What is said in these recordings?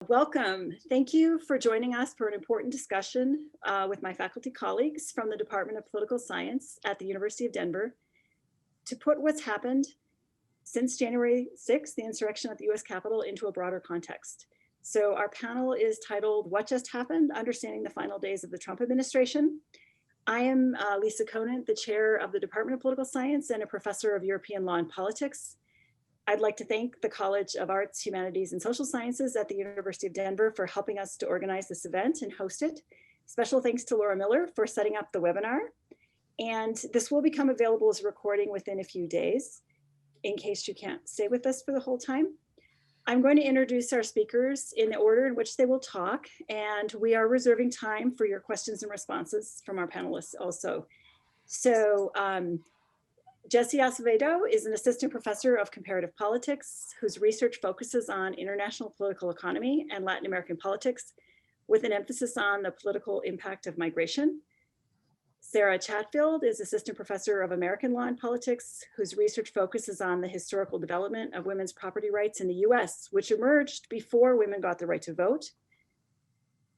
Welcome. Thank you for joining us for an important discussion with my faculty colleagues from the Department of Political Science at the University of Denver to put what's happened since January 6th, the insurrection at the US Capitol, into a broader context. So our panel is titled, What Just Happened? Understanding the Final Days of the Trump Administration. I am Lisa Conant, the chair of the Department of Political Science and a professor of European law and politics. I'd like to thank the College of Arts, Humanities, and Social Sciences at the University of Denver for helping us to organize this event and host it. Special thanks to Laura Miller for setting up the webinar. And this will become available as a recording within a few days, in case you can't stay with us for the whole time. I'm going to introduce our speakers in the order in which they will talk, and we are reserving time for your questions and responses from our panelists also. So, Jesse Acevedo is an assistant professor of comparative politics whose research focuses on international political economy and Latin American politics with an emphasis on the political impact of migration. Sara Chatfield is assistant professor of American law and politics whose research focuses on the historical development of women's property rights in the US, which emerged before women got the right to vote.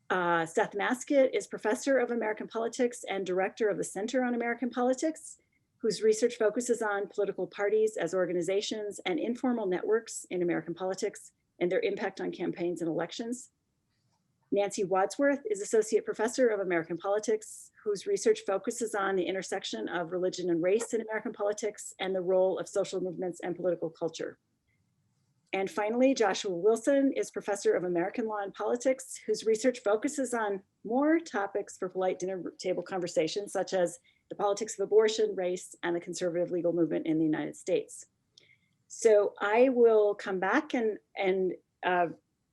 Seth Masket is professor of American politics and director of the Center on American Politics, whose research focuses on political parties as organizations and informal networks in American politics and their impact on campaigns and elections. Nancy Wadsworth is associate professor of American politics, whose research focuses on the intersection of religion and race in American politics and the role of social movements and political culture. And finally, Joshua Wilson is professor of American law and politics, whose research focuses on more topics for polite dinner table conversations, such as the politics of abortion, race, and the conservative legal movement in the United States. So I will come back and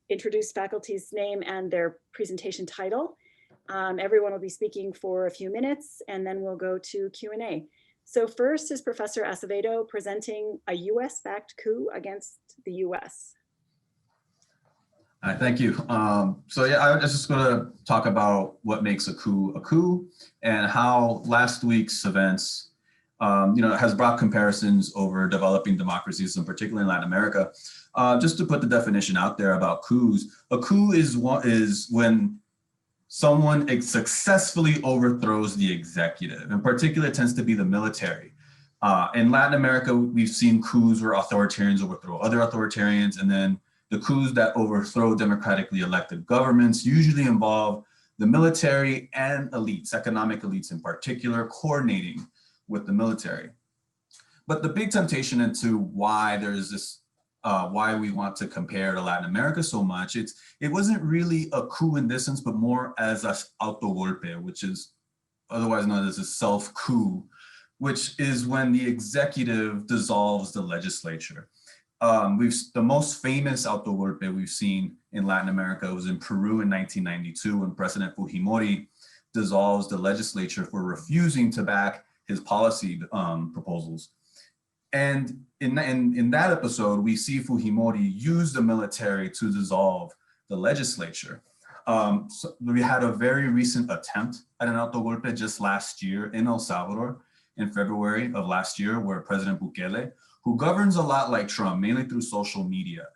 introduce faculty's name and their presentation title. Everyone will be speaking for a few minutes, and then we'll go to Q&A. So first is Professor Acevedo presenting a US-backed coup against the US. Thank you. So yeah, I was just going to talk about what makes a coup and how last week's events, has brought comparisons over developing democracies, and particularly in Latin America. Just to put the definition out there about coups, a coup is when someone successfully overthrows the executive. In particular, it tends to be the military. In Latin America, we've seen coups where authoritarians overthrow other authoritarians, and then the coups that overthrow democratically elected governments usually involve the military and elites, economic elites in particular, coordinating with the military. But the big temptation into why there's this, why we want to compare to Latin America so much, it wasn't really a coup in this sense, but more as a autogolpe, which is otherwise known as a self-coup, which is when the executive dissolves the legislature. The most famous autogolpe we've seen in Latin America was in Peru in 1992 when President Fujimori dissolves the legislature for refusing to back his policy proposals. And in that episode, we see Fujimori use the military to dissolve the legislature. So we had a very recent attempt at an autogolpe just last year in El Salvador in February of last year, where President Bukele, who governs a lot like Trump, mainly through social media,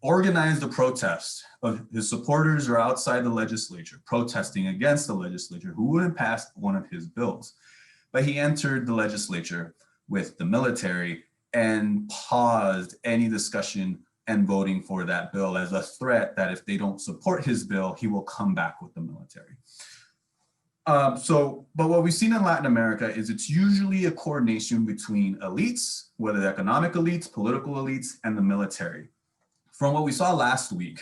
organized a protest of his supporters are outside the legislature, protesting against the legislature who wouldn't pass one of his bills. But he entered the legislature with the military and paused any discussion and voting for that bill as a threat that if they don't support his bill, he will come back with the military. But what we've seen in Latin America is it's usually a coordination between elites, whether the economic elites, political elites, and the military. From what we saw last week,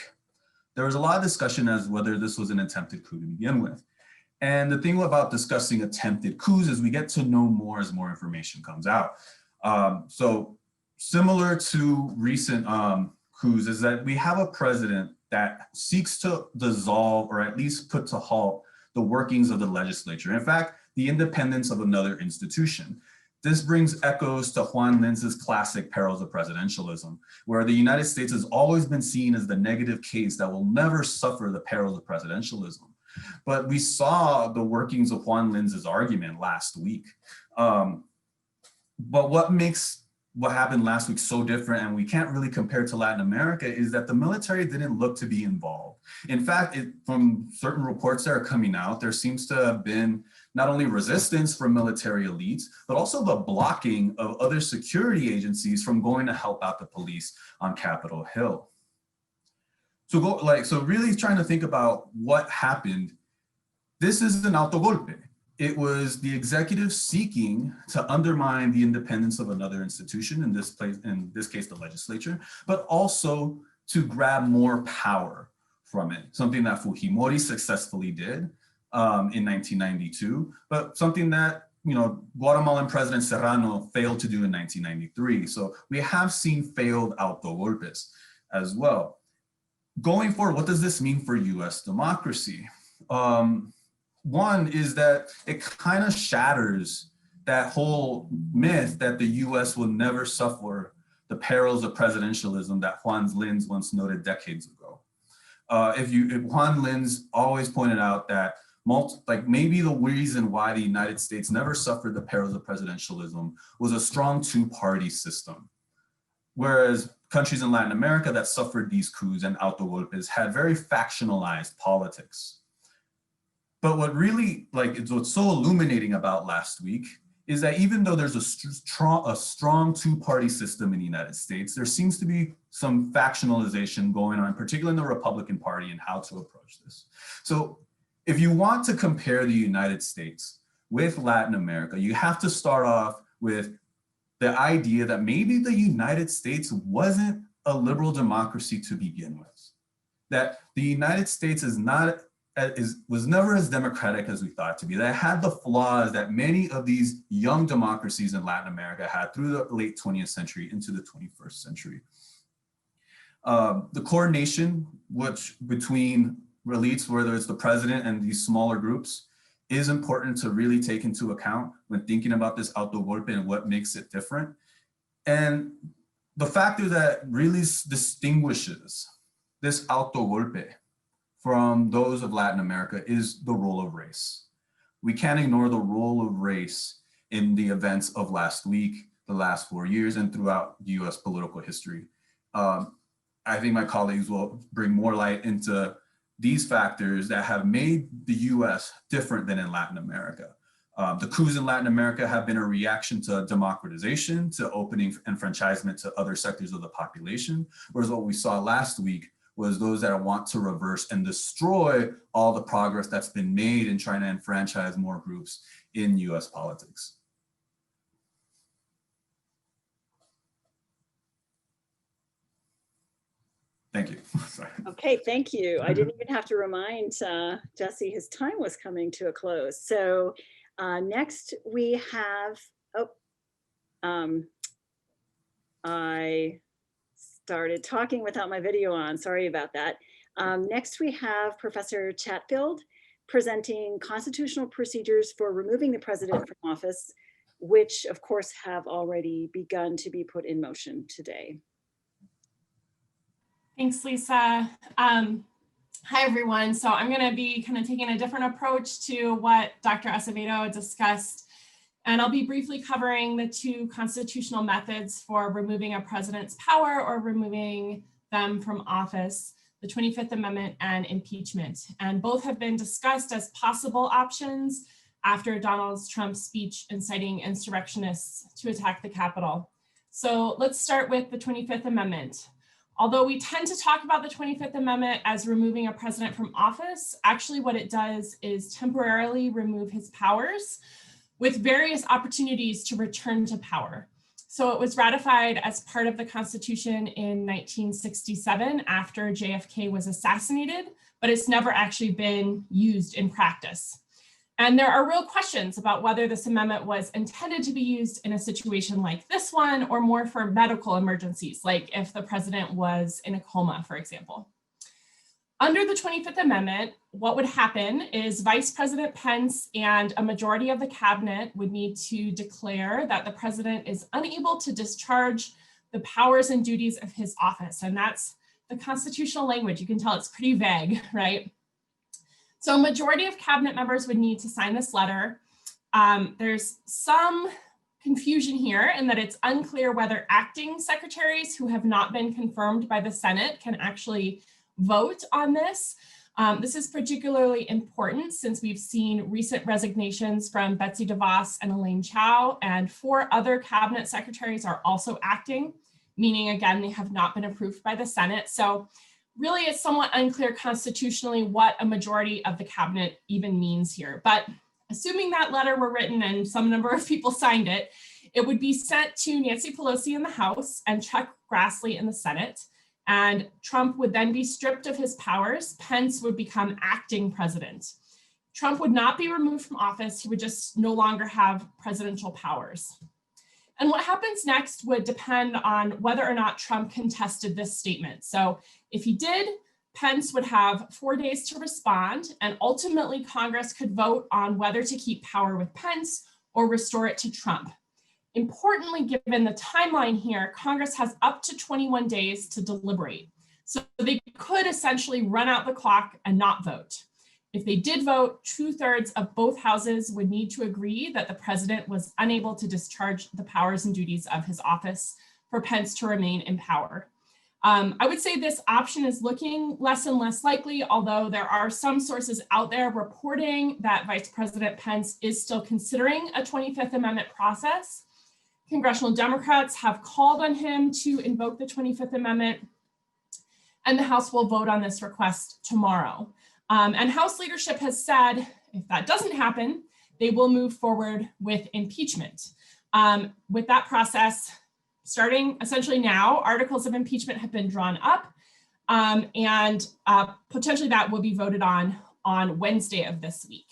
there was a lot of discussion as whether this was an attempted coup to begin with. And the thing about discussing attempted coups is we get to know more as more information comes out. So similar to recent coups is that we have a president that seeks to dissolve or at least put to halt the workings of the legislature. In fact, the independence of another institution. This brings echoes to Juan Linz's classic Perils of Presidentialism, where the United States has always been seen as the negative case that will never suffer the perils of presidentialism. But we saw the workings of Juan Linz's argument last week. But what makes what happened last week so different, and we can't really compare to Latin America, is that the military didn't look to be involved. In fact, from certain reports that are coming out, there seems to have been not only resistance from military elites, but also the blocking of other security agencies from going to help out the police on Capitol Hill. So really trying to think about what happened. This is an autogolpe. It was the executive seeking to undermine the independence of another institution, in this case, the legislature, but also to grab more power from it, something that Fujimori successfully did in 1992, but something that Guatemalan President Serrano failed to do in 1993. So we have seen failed autogolpes as well. Going forward, what does this mean for US democracy? One is that it kind of shatters that whole myth that the US will never suffer the perils of presidentialism that Juan Linz once noted decades ago. If Juan Linz always pointed out that maybe the reason why the United States never suffered the perils of presidentialism was a strong two-party system. Whereas countries in Latin America that suffered these coups and autogolpes had very factionalized politics. But what really, what's so illuminating about last week is that even though there's a strong two-party system in the United States, there seems to be some factionalization going on, particularly in the Republican Party, and how to approach this. So if you want to compare the United States with Latin America, you have to start off with the idea that maybe the United States wasn't a liberal democracy to begin with. That the United States was never as democratic as we thought it to be. That it had the flaws that many of these young democracies in Latin America had through the late 20th century into the 21st century. The coordination between elites, whether it's the president and these smaller groups, is important to really take into account when thinking about this autogolpe and what makes it different. And the factor that really distinguishes this autogolpe from those of Latin America is the role of race. We can't ignore the role of race in the events of last week, the last 4 years, and throughout the US political history. I think my colleagues will bring more light into these factors that have made the US different than in Latin America. The coups in Latin America have been a reaction to democratization, to opening enfranchisement to other sectors of the population, whereas what we saw last week was those that want to reverse and destroy all the progress that's been made in trying to enfranchise more groups in US politics. Thank you. Sorry. Okay, thank you. I didn't even have to remind Jesse his time was coming to a close. So next we have, I started talking without my video on, sorry about that. Next we have Professor Chatfield presenting constitutional procedures for removing the president from office, which of course have already begun to be put in motion today. Thanks, Lisa. Hi, everyone. So I'm going to be kind of taking a different approach to what Dr. Acevedo discussed, and I'll be briefly covering the two constitutional methods for removing a president's power or removing them from office, the 25th Amendment and impeachment. And both have been discussed as possible options after Donald Trump's speech inciting insurrectionists to attack the Capitol. So let's start with the 25th Amendment. Although we tend to talk about the 25th Amendment as removing a president from office, actually what it does is temporarily remove his powers with various opportunities to return to power. So it was ratified as part of the Constitution in 1967 after JFK was assassinated, but it's never actually been used in practice. And there are real questions about whether this amendment was intended to be used in a situation like this one, or more for medical emergencies, like if the president was in a coma, for example. Under the 25th Amendment, what would happen is Vice President Pence and a majority of the cabinet would need to declare that the president is unable to discharge the powers and duties of his office. And that's the constitutional language. You can tell it's pretty vague, right? So a majority of cabinet members would need to sign this letter. There's some confusion here in that it's unclear whether acting secretaries who have not been confirmed by the Senate can actually vote on this. This is particularly important since we've seen recent resignations from Betsy DeVos and Elaine Chao, and 4 other cabinet secretaries are also acting, meaning again, they have not been approved by the Senate. So really it's somewhat unclear constitutionally what a majority of the cabinet even means here. But assuming that letter were written and some number of people signed it, it would be sent to Nancy Pelosi in the House and Chuck Grassley in the Senate. And Trump would then be stripped of his powers. Pence would become acting president. Trump would not be removed from office. He would just no longer have presidential powers. And what happens next would depend on whether or not Trump contested this statement. So if he did, Pence would have 4 days to respond, and ultimately Congress could vote on whether to keep power with Pence or restore it to Trump. Importantly, given the timeline here, Congress has up to 21 days to deliberate. So they could essentially run out the clock and not vote. If they did vote, 2/3 of both houses would need to agree that the president was unable to discharge the powers and duties of his office for Pence to remain in power. I would say this option is looking less and less likely, although there are some sources out there reporting that Vice President Pence is still considering a 25th Amendment process. Congressional Democrats have called on him to invoke the 25th Amendment, and the House will vote on this request tomorrow. And House leadership has said, if that doesn't happen, they will move forward with impeachment. With that process, starting essentially now, articles of impeachment have been drawn up, and potentially that will be voted on Wednesday of this week.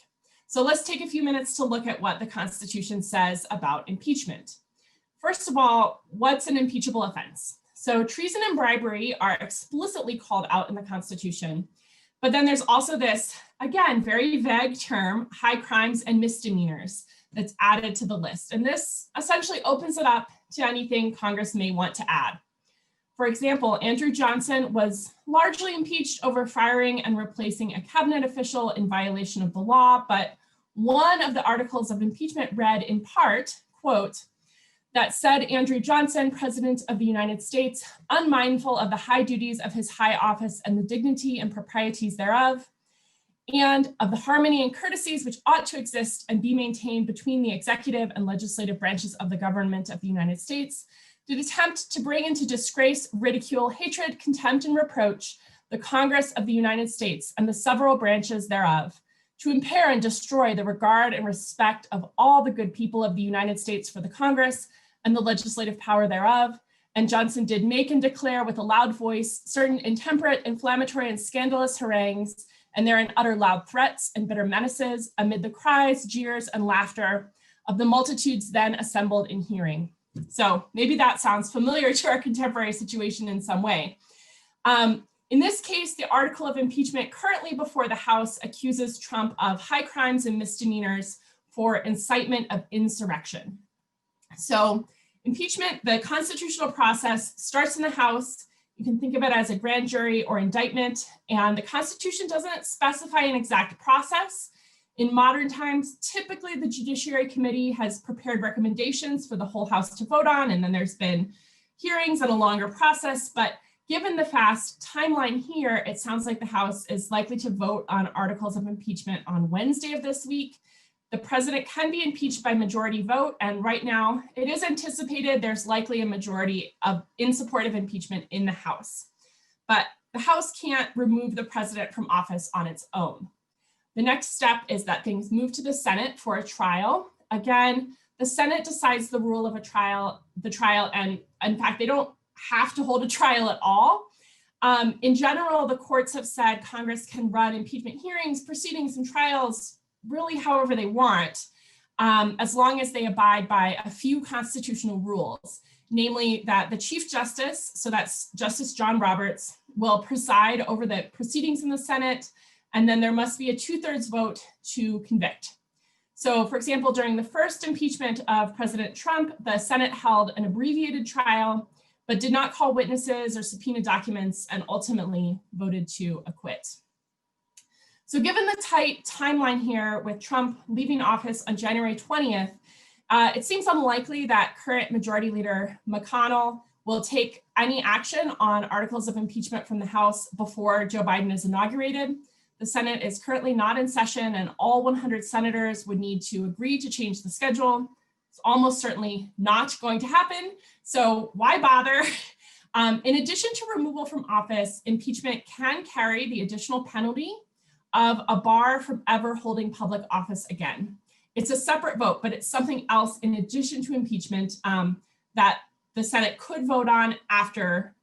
So let's take a few minutes to look at what the Constitution says about impeachment. First of all, what's an impeachable offense? So treason and bribery are explicitly called out in the Constitution, but then there's also this, again, very vague term, high crimes and misdemeanors, that's added to the list. And this essentially opens it up to anything Congress may want to add. For example, Andrew Johnson was largely impeached over firing and replacing a cabinet official in violation of the law, but one of the articles of impeachment read in part, quote, that said Andrew Johnson, President of the United States, unmindful of the high duties of his high office and the dignity and proprieties thereof, and of the harmony and courtesies which ought to exist and be maintained between the executive and legislative branches of the government of the United States, did attempt to bring into disgrace, ridicule, hatred, contempt, and reproach the Congress of the United States and the several branches thereof, to impair and destroy the regard and respect of all the good people of the United States for the Congress and the legislative power thereof. And Johnson did make and declare with a loud voice certain intemperate, inflammatory, and scandalous harangues, and therein utter loud threats and bitter menaces amid the cries, jeers, and laughter of the multitudes then assembled in hearing. So maybe that sounds familiar to our contemporary situation in some way. In this case, the article of impeachment currently before the House accuses Trump of high crimes and misdemeanors for incitement of insurrection. So impeachment, the constitutional process, starts in the House. You can think of it as a grand jury or indictment, and the Constitution doesn't specify an exact process. In modern times, typically the Judiciary Committee has prepared recommendations for the whole House to vote on, and then there's been hearings and a longer process. But given the fast timeline here, it sounds like the House is likely to vote on articles of impeachment on Wednesday of this week. The president can be impeached by majority vote, and right now it is anticipated there's likely a majority in support of impeachment in the House. But the House can't remove the president from office on its own. The next step is that things move to the Senate for a trial. Again, the Senate decides the rule of the trial, and in fact, they don't have to hold a trial at all. In general, the courts have said Congress can run impeachment hearings, proceedings, and trials really however they want, as long as they abide by a few constitutional rules, namely that the Chief Justice, so that's Justice John Roberts, will preside over the proceedings in the Senate, and then there must be a 2/3 vote to convict. So for example, during the first impeachment of President Trump, the Senate held an abbreviated trial, but did not call witnesses or subpoena documents and ultimately voted to acquit. So given the tight timeline here with Trump leaving office on January 20th, It seems unlikely that current Majority Leader McConnell will take any action on articles of impeachment from the House before Joe Biden is inaugurated. The Senate is currently not in session, and all 100 senators would need to agree to change the schedule. It's almost certainly not going to happen, so why bother? In addition to removal from office, impeachment can carry the additional penalty of a bar from ever holding public office again. It's a separate vote, but it's something else in addition to impeachment that the Senate could vote on after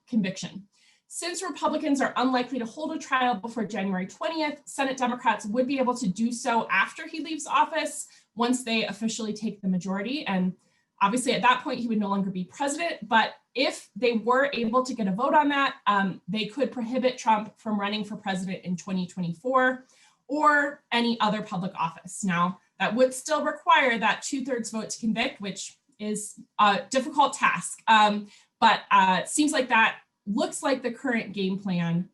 conviction. Since Republicans are unlikely to hold a trial before January 20th, Senate Democrats would be able to do so after he leaves office once they officially take the majority. And obviously at that point, he would no longer be president. But if they were able to get a vote on that, they could prohibit Trump from running for president in 2024 or any other public office. Now, that would still require that 2/3 vote to convict, which is a difficult task. But it seems like that looks like the current game plan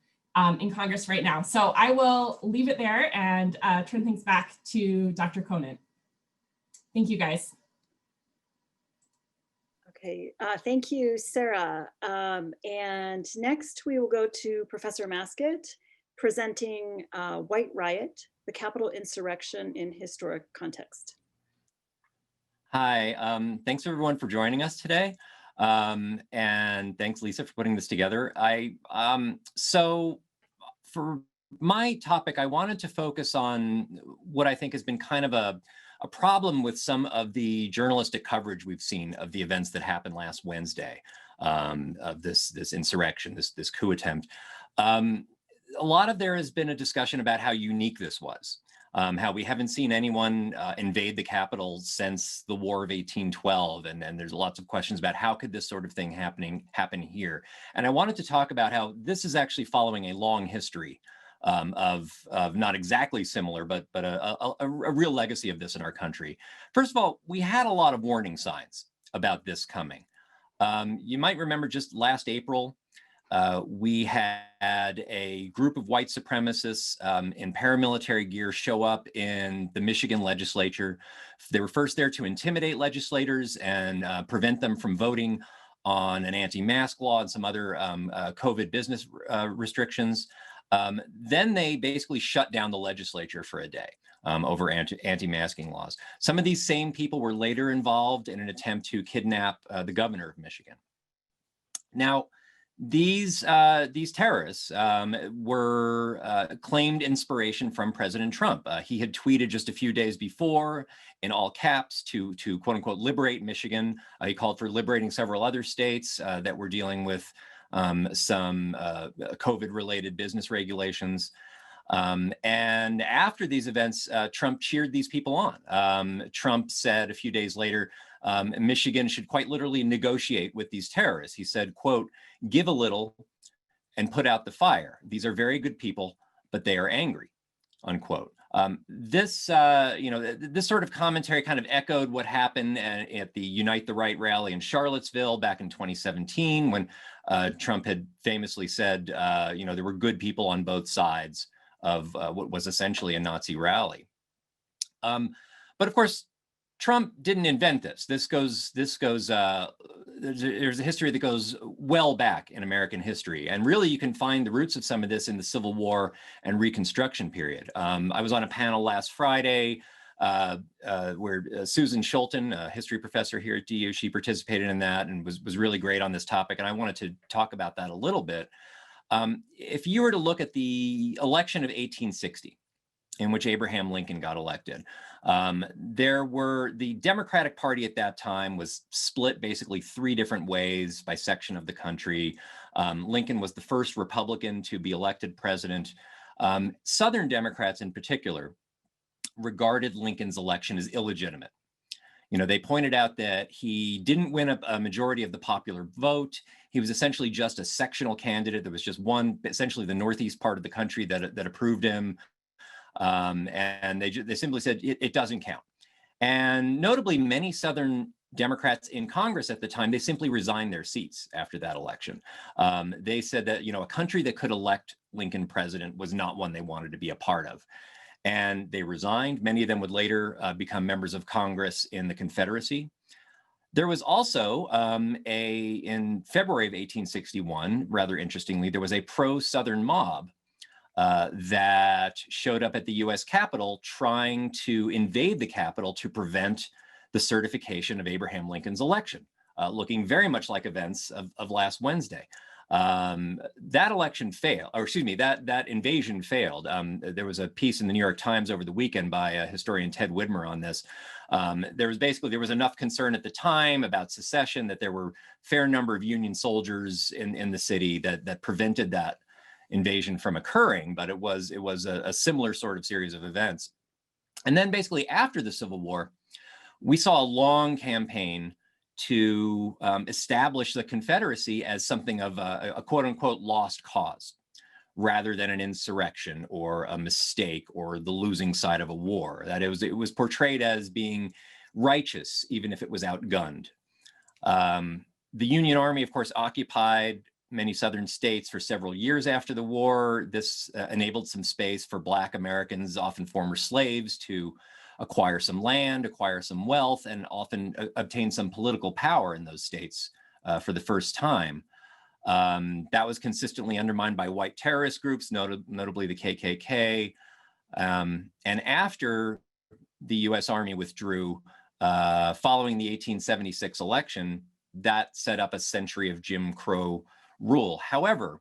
in Congress right now. So I will leave it there and turn things back to Dr. Conant. Thank you, guys. Okay, thank you, Sarah. And next we will go to Professor Masket presenting White Riot, the Capitol Insurrection in Historic Context. Hi, thanks everyone for joining us today. And thanks, Lisa, for putting this together. So for my topic, I wanted to focus on what I think has been kind of a problem with some of the journalistic coverage we've seen of the events that happened last Wednesday, of this insurrection, this coup attempt. A lot of there has been a discussion about how unique this was. How we haven't seen anyone invade the Capitol since the War of 1812, and there's lots of questions about how could this sort of thing happen here. And I wanted to talk about how this is actually following a long history of not exactly similar, but a real legacy of this in our country. First of all, we had a lot of warning signs about this coming. You might remember just last April, we had a group of white supremacists in paramilitary gear show up in the Michigan legislature. They were first there to intimidate legislators and prevent them from voting on an anti-mask law and some other COVID business restrictions. Then they basically shut down the legislature for a day over anti-masking laws. Some of these same people were later involved in an attempt to kidnap the governor of Michigan. Now, these terrorists were claimed inspiration from President Trump. He had tweeted just a few days before in all caps to quote unquote liberate Michigan. He called for liberating several other states that were dealing with some COVID-related business regulations. And after these events, Trump cheered these people on. Trump said a few days later, Michigan should quite literally negotiate with these terrorists. He said, quote, "Give a little and put out the fire. These are very good people, but they are angry," unquote. This sort of commentary kind of echoed what happened at the Unite the Right rally in Charlottesville back in 2017, when Trump had famously said, there were good people on both sides of what was essentially a Nazi rally. But of course, Trump didn't invent this. There's a history that goes well back in American history. And really, you can find the roots of some of this in the Civil War and Reconstruction period. I was on a panel last Friday where Susan Schulten, a history professor here at DU, she participated in that and was really great on this topic. And I wanted to talk about that a little bit. If you were to look at the election of 1860, in which Abraham Lincoln got elected, the Democratic Party at that time was split basically 3 different ways by section of the country. Lincoln was the first Republican to be elected president. Southern Democrats in particular regarded Lincoln's election as illegitimate. They pointed out that he didn't win a majority of the popular vote. He was essentially just a sectional candidate. There was just one, essentially the Northeast part of the country that approved him. And they simply said it doesn't count. And notably, many Southern Democrats in Congress at the time, they simply resigned their seats after that election. They said that, a country that could elect Lincoln president was not one they wanted to be a part of. and they resigned. Many of them would later become members of Congress in the Confederacy. There was also in February of 1861, rather interestingly, there was a pro-Southern mob that showed up at the US Capitol trying to invade the Capitol to prevent the certification of Abraham Lincoln's election, looking very much like events of last Wednesday. That election failed, or excuse me, that invasion failed. There was a piece in the New York Times over the weekend by historian Ted Widmer on this. There was enough concern at the time about secession that there were a fair number of Union soldiers in the city that prevented that invasion from occurring, but it was a similar sort of series of events. And then basically after the Civil War, we saw a long campaign to establish the Confederacy as something of a quote unquote lost cause, rather than an insurrection or a mistake or the losing side of a war. That it was portrayed as being righteous, even if it was outgunned. The Union Army, of course, occupied many southern states for several years after the war. This enabled some space for Black Americans, often former slaves, to acquire some land, acquire some wealth, and often obtain some political power in those states for the first time. That was consistently undermined by white terrorist groups, notably the KKK. And after the US Army withdrew, following the 1876 election, that set up a century of Jim Crow rule. However,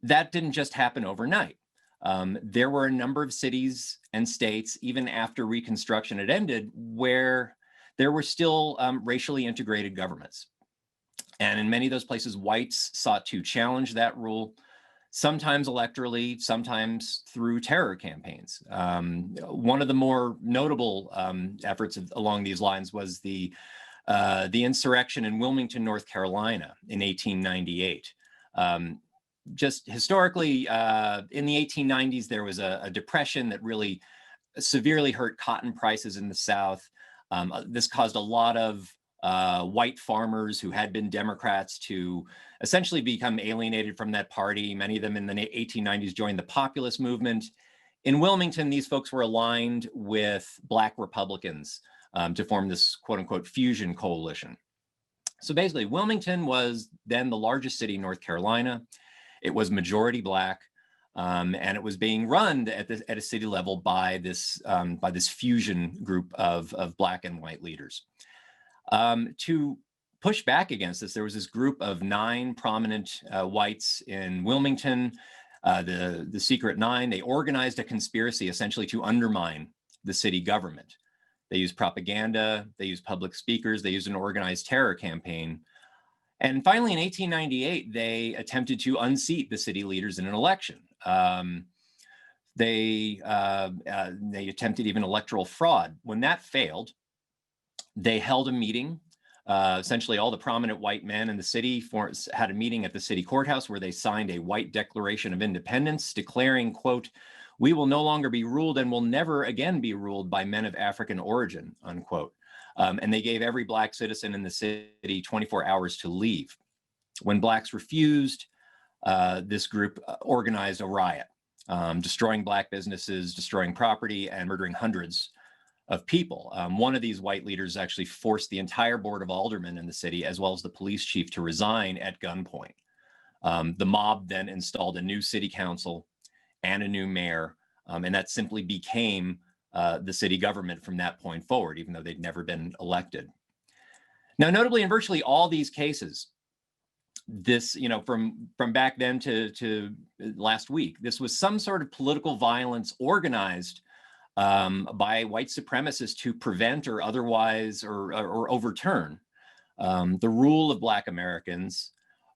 that didn't just happen overnight. There were a number of cities and states, even after Reconstruction had ended, where there were still racially integrated governments. And in many of those places, whites sought to challenge that rule, sometimes electorally, sometimes through terror campaigns. One of the more notable efforts along these lines was the insurrection in Wilmington, North Carolina in 1898. Just historically, in the 1890s, there was a depression that really severely hurt cotton prices in the South. This caused a lot of white farmers who had been Democrats to essentially become alienated from that party. Many of them in the 1890s joined the populist movement. In Wilmington, these folks were aligned with Black Republicans to form this quote unquote fusion coalition. So basically, Wilmington was then the largest city in North Carolina. It was majority Black, and it was being run at a city level by this fusion group of Black and white leaders. To push back against this, there was this group of 9 prominent whites in Wilmington, the Secret Nine. They organized a conspiracy essentially to undermine the city government. They used propaganda, they used public speakers, they used an organized terror campaign. And finally, in 1898, they attempted to unseat the city leaders in an election. They attempted even electoral fraud. When that failed, they held a meeting. Essentially, all the prominent white men in the city had a meeting at the city courthouse where they signed a white Declaration of Independence declaring, quote, "We will no longer be ruled and will never again be ruled by men of African origin," unquote. And they gave every Black citizen in the city 24 hours to leave. When Blacks refused, this group organized a riot, destroying Black businesses, destroying property, and murdering hundreds of people. One of these white leaders actually forced the entire board of aldermen in the city, as well as the police chief, to resign at gunpoint. The mob then installed a new city council and a new mayor, and that simply became the city government from that point forward, even though they'd never been elected. Now, notably, in virtually all these cases, this, from back then to last week, this was some sort of political violence organized by white supremacists to prevent or otherwise or overturn the rule of Black Americans,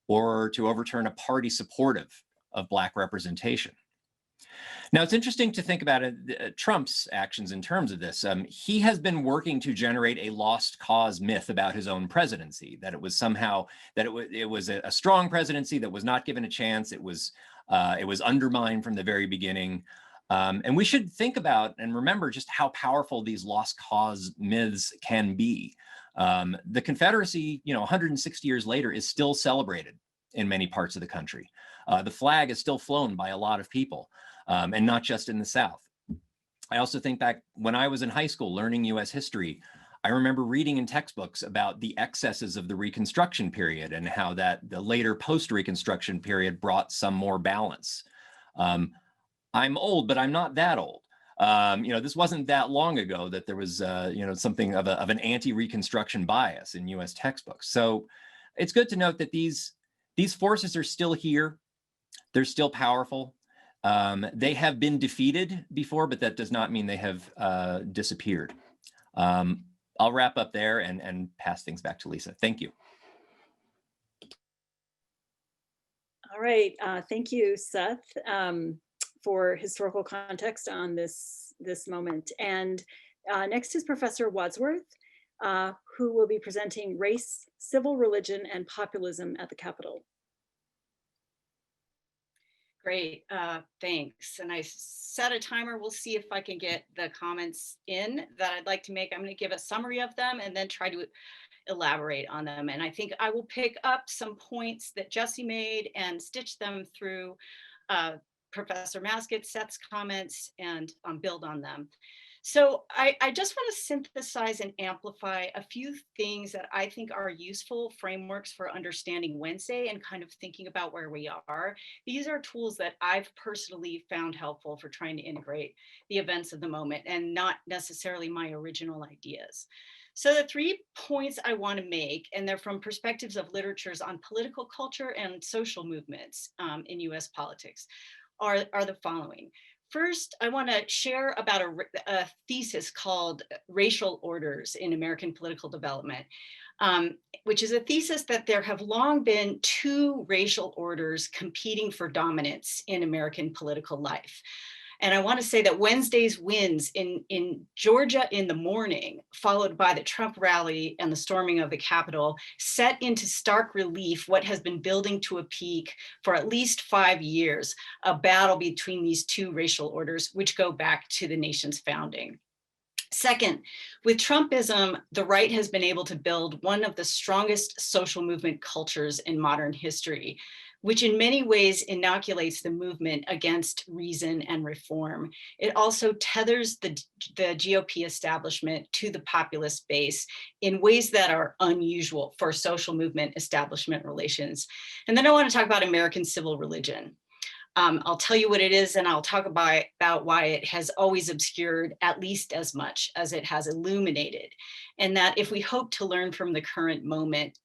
or to overturn a party supportive of Black representation. Now, it's interesting to think about Trump's actions in terms of this. He has been working to generate a lost cause myth about his own presidency, that it was somehow, that it was a strong presidency that was not given a chance. It was undermined from the very beginning. And we should think about and remember just how powerful these lost cause myths can be. The Confederacy, 160 years later, is still celebrated in many parts of the country. The flag is still flown by a lot of people, and not just in the South. I also think back when I was in high school learning US history, I remember reading in textbooks about the excesses of the Reconstruction period and how that the later post-Reconstruction period brought some more balance. I'm old, but I'm not that old. This wasn't that long ago that there was, something of an anti-Reconstruction bias in US textbooks. So it's good to note that these forces are still here. They're still powerful. They have been defeated before, but that does not mean they have disappeared. I'll wrap up there and pass things back to Lisa. Thank you. All right, thank you, Seth, for historical context on this moment. And next is Professor Wadsworth, who will be presenting Race, Civil Religion, and Populism at the Capitol. Great, thanks. And I set a timer. We'll see if I can get the comments in that I'd like to make. I'm going to give a summary of them and then try to elaborate on them. And I think I will pick up some points that Jesse made and stitch them through Professor Masket, Seth's comments, and build on them. So I just want to synthesize and amplify a few things that I think are useful frameworks for understanding Wednesday and kind of thinking about where we are. These are tools that I've personally found helpful for trying to integrate the events of the moment and not necessarily my original ideas. So the 3 points I want to make, and they're from perspectives of literatures on political culture and social movements in US politics, are the following. First, I want to share about a thesis called Racial Orders in American Political Development, which is a thesis that there have long been 2 racial orders competing for dominance in American political life. And I want to say that Wednesday's wins in Georgia in the morning, followed by the Trump rally and the storming of the Capitol, set into stark relief what has been building to a peak for at least 5 years, a battle between these 2 racial orders, which go back to the nation's founding. Second, with Trumpism, the right has been able to build one of the strongest social movement cultures in modern history, which in many ways inoculates the movement against reason and reform. It also tethers the GOP establishment to the populist base in ways that are unusual for social movement establishment relations. And then I want to talk about American civil religion. I'll tell you what it is, and I'll talk about why it has always obscured at least as much as it has illuminated. And that if we hope to learn from the current moment,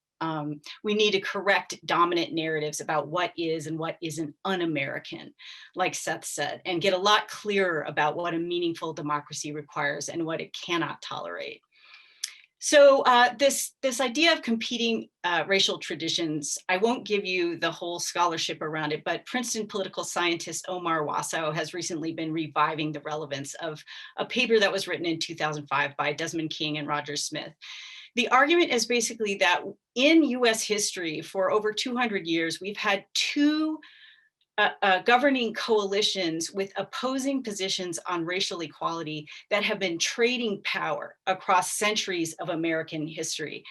we need to correct dominant narratives about what is and what isn't un-American, like Seth said, and get a lot clearer about what a meaningful democracy requires and what it cannot tolerate. So this idea of competing racial traditions, I won't give you the whole scholarship around it, but Princeton political scientist Omar Wasow has recently been reviving the relevance of a paper that was written in 2005 by Desmond King and Roger Smith. The argument is basically that in US history for over 200 years, we've had 2 governing coalitions with opposing positions on racial equality that have been trading power across centuries of American history.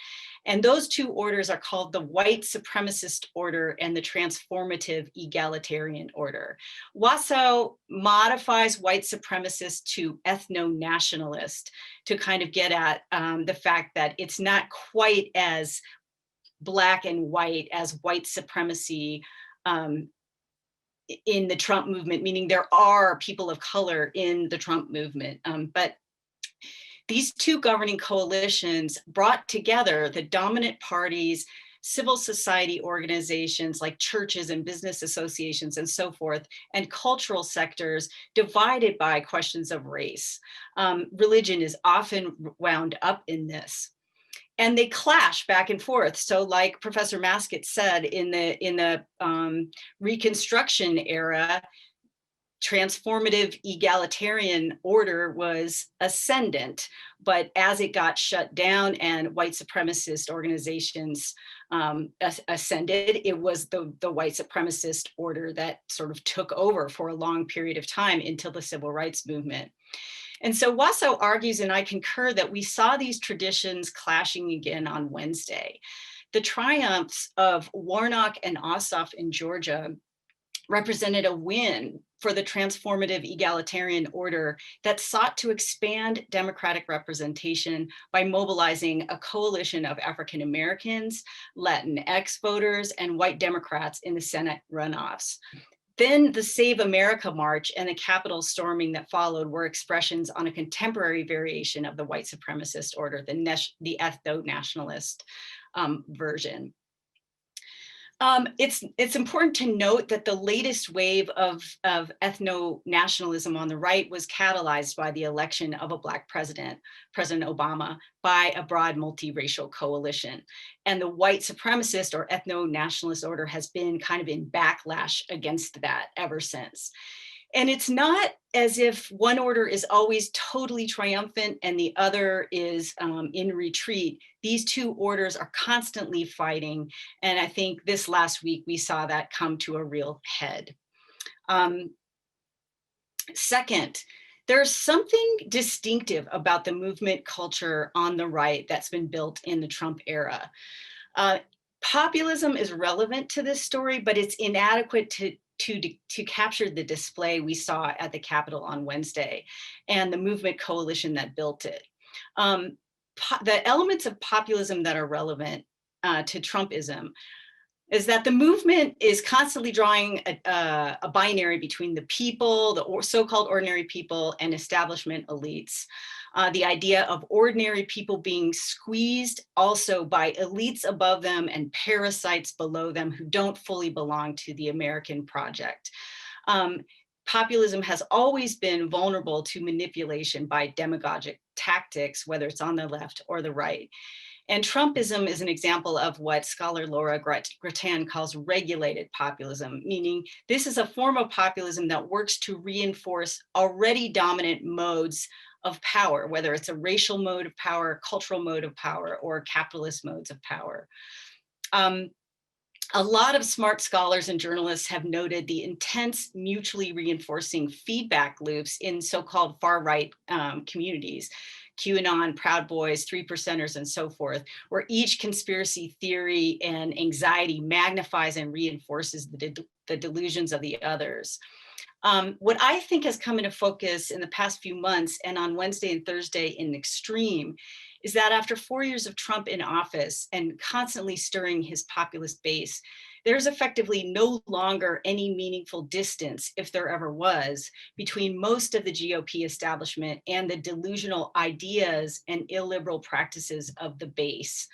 And those 2 orders are called the white supremacist order and the transformative egalitarian order. Wasow modifies white supremacist to ethno-nationalist to kind of get at the fact that it's not quite as black and white as white supremacy in the Trump movement, meaning there are people of color in the Trump movement. But these 2 governing coalitions brought together the dominant parties, civil society organizations like churches and business associations and so forth, and cultural sectors divided by questions of race. Religion is often wound up in this. And they clash back and forth. So like Professor Masket said, in the Reconstruction era, transformative egalitarian order was ascendant, but as it got shut down and white supremacist organizations ascended, it was the white supremacist order that sort of took over for a long period of time until the civil rights movement. And so Wasow argues, and I concur, that we saw these traditions clashing again on Wednesday. The triumphs of Warnock and Ossoff in Georgia represented a win for the transformative egalitarian order that sought to expand democratic representation by mobilizing a coalition of African Americans, Latinx voters, and white Democrats in the Senate runoffs. Then the Save America March and the Capitol storming that followed were expressions on a contemporary variation of the white supremacist order, the ethno-nationalist version. It's important to note that the latest wave of ethno-nationalism on the right was catalyzed by the election of a Black president, President Obama, by a broad multiracial coalition. And the white supremacist or ethno-nationalist order has been kind of in backlash against that ever since. And it's not as if one order is always totally triumphant and the other is in retreat. These two orders are constantly fighting. And I think this last week, we saw that come to a real head. Second, there's something distinctive about the movement culture on the right that's been built in the Trump era. Populism is relevant to this story, but it's inadequate to capture the display we saw at the Capitol on Wednesday and the movement coalition that built it. The elements of populism that are relevant to Trumpism is that the movement is constantly drawing a binary between the people, the so-called ordinary people, and establishment elites. The idea of ordinary people being squeezed also by elites above them and parasites below them who don't fully belong to the American project. Populism has always been vulnerable to manipulation by demagogic tactics, whether it's on the left or the right. And Trumpism is an example of what scholar Laura Gratan calls regulated populism, meaning this is a form of populism that works to reinforce already dominant modes of power, whether it's a racial mode of power, cultural mode of power, or capitalist modes of power. A lot of smart scholars and journalists have noted the intense mutually reinforcing feedback loops in so-called far-right communities, QAnon, Proud Boys, 3%ers, and so forth, where each conspiracy theory and anxiety magnifies and reinforces the delusions of the others. What I think has come into focus in the past few months and on Wednesday and Thursday in extreme is that after 4 years of Trump in office and constantly stirring his populist base, there's effectively no longer any meaningful distance, if there ever was, between most of the GOP establishment and the delusional ideas and illiberal practices of the base.